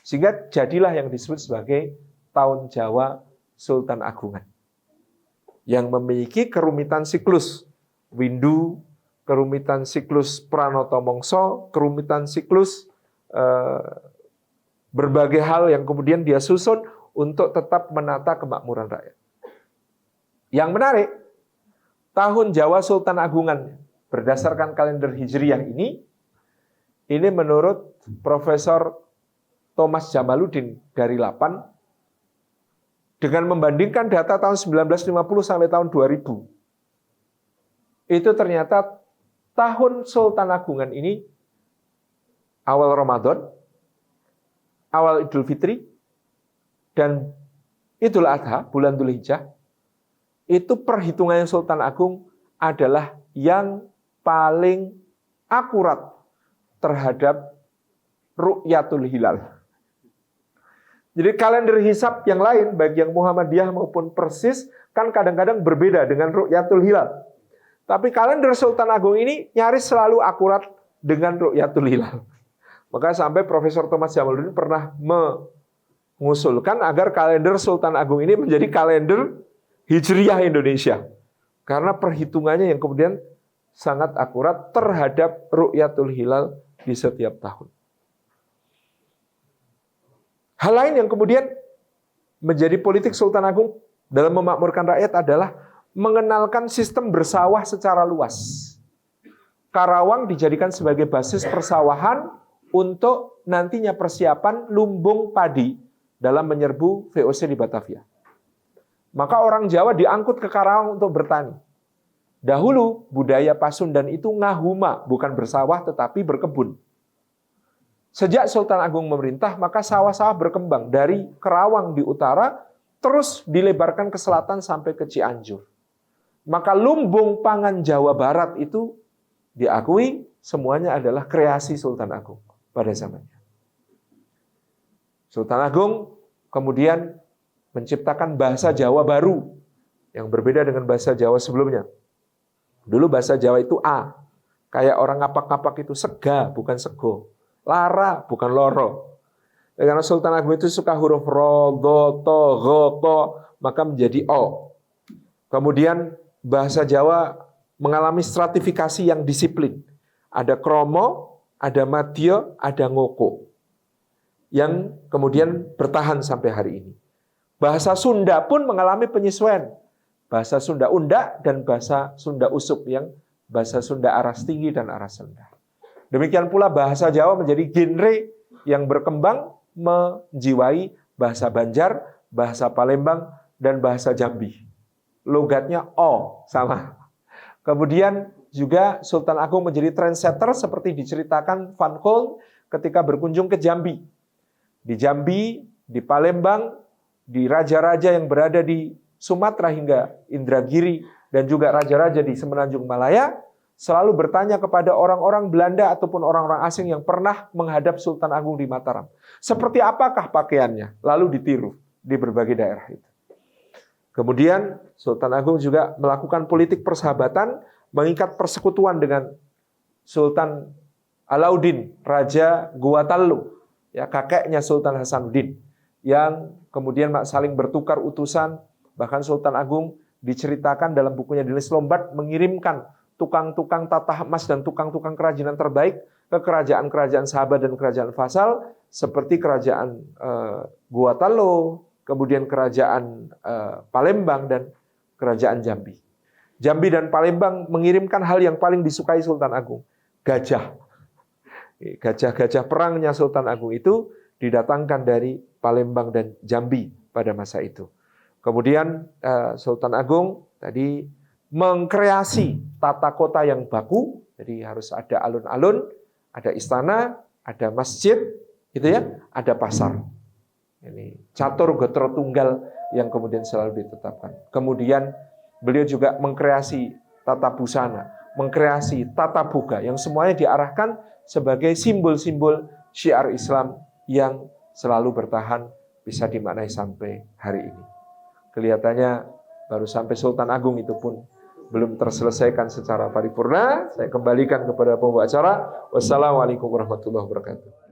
Sehingga jadilah yang disebut sebagai tahun Jawa Sultan Agungan. Yang memiliki kerumitan siklus Windu, kerumitan siklus Pranoto Mongso, kerumitan siklus berbagai hal yang kemudian dia susun untuk tetap menata kemakmuran rakyat. Yang menarik, tahun Jawa Sultan Agungan berdasarkan kalender Hijriah ini menurut Profesor Thomas Jamaluddin dari Lapan, dengan membandingkan data tahun 1950 sampai tahun 2000, itu ternyata tahun Sultan Agungan ini awal Ramadan, awal Idul Fitri, dan Idul Adha, bulan Dzulhijjah, itu perhitungannya Sultan Agung adalah yang paling akurat terhadap ru'yatul hilal. Jadi kalender hisab yang lain, baik yang Muhammadiyah maupun Persis, kan kadang-kadang berbeda dengan ru'yatul hilal. Tapi kalender Sultan Agung ini nyaris selalu akurat dengan ru'yatul hilal. Maka sampai Profesor Thomas Jamaluddin pernah mengusulkan agar kalender Sultan Agung ini menjadi kalender Hijriah Indonesia. Karena perhitungannya yang kemudian sangat akurat terhadap ru'yatul hilal di setiap tahun. Hal lain yang kemudian menjadi politik Sultan Agung dalam memakmurkan rakyat adalah mengenalkan sistem bersawah secara luas. Karawang dijadikan sebagai basis persawahan untuk nantinya persiapan lumbung padi dalam menyerbu VOC di Batavia. Maka orang Jawa diangkut ke Karawang untuk bertani. Dahulu budaya Pasundan itu ngahuma, bukan bersawah tetapi berkebun. Sejak Sultan Agung memerintah, maka sawah-sawah berkembang dari Karawang di utara, terus dilebarkan ke selatan sampai ke Cianjur. Maka lumbung pangan Jawa Barat itu diakui semuanya adalah kreasi Sultan Agung pada zamannya. Sultan Agung kemudian menciptakan bahasa Jawa baru yang berbeda dengan bahasa Jawa sebelumnya. Dulu bahasa Jawa itu A. Kayak orang ngapak-ngapak itu sega, bukan sego. Lara, bukan loro. Karena Sultan Agung itu suka huruf ro, do, to, go, ko, maka menjadi O. Kemudian bahasa Jawa mengalami stratifikasi yang disiplin. Ada kromo, ada madya, ada ngoko. Yang kemudian bertahan sampai hari ini. Bahasa Sunda pun mengalami penyesuaian. Bahasa Sunda Unda dan bahasa Sunda Usuk yang bahasa Sunda aras tinggi dan aras rendah. Demikian pula bahasa Jawa menjadi genre yang berkembang menjiwai bahasa Banjar, bahasa Palembang, dan bahasa Jambi. Logatnya O sama. Kemudian juga Sultan Agung menjadi trendsetter seperti diceritakan Van Kool ketika berkunjung ke Jambi. Di Jambi, di Palembang, di raja-raja yang berada di Sumatera hingga Indragiri, dan juga raja-raja di Semenanjung Malaya, selalu bertanya kepada orang-orang Belanda ataupun orang-orang asing yang pernah menghadap Sultan Agung di Mataram. Seperti apakah pakaiannya? Lalu ditiru di berbagai daerah itu. Kemudian Sultan Agung juga melakukan politik persahabatan, mengikat persekutuan dengan Sultan Alauddin, Raja Gua Tallu, ya, kakeknya Sultan Hasanuddin, yang kemudian saling bertukar utusan. Bahkan Sultan Agung diceritakan dalam bukunya Dilis Lombard mengirimkan tukang-tukang tatah emas dan tukang-tukang kerajinan terbaik ke kerajaan-kerajaan sahabat dan kerajaan vasal seperti kerajaan Gua Tallu, kemudian kerajaan Palembang dan kerajaan Jambi. Jambi dan Palembang mengirimkan hal yang paling disukai Sultan Agung, gajah. Gajah-gajah perangnya Sultan Agung itu didatangkan dari Palembang dan Jambi pada masa itu. Kemudian Sultan Agung tadi mengkreasi tata kota yang baku, jadi harus ada alun-alun, ada istana, ada masjid, gitu ya, ada pasar. Ini catur gotro tunggal yang kemudian selalu ditetapkan. Kemudian beliau juga mengkreasi tata busana, mengkreasi tata boga yang semuanya diarahkan sebagai simbol-simbol syiar Islam yang selalu bertahan, bisa dimaknai sampai hari ini. Kelihatannya baru sampai Sultan Agung itu pun belum terselesaikan secara paripurna. Saya kembalikan kepada pembawa acara. Wassalamualaikum warahmatullahi wabarakatuh.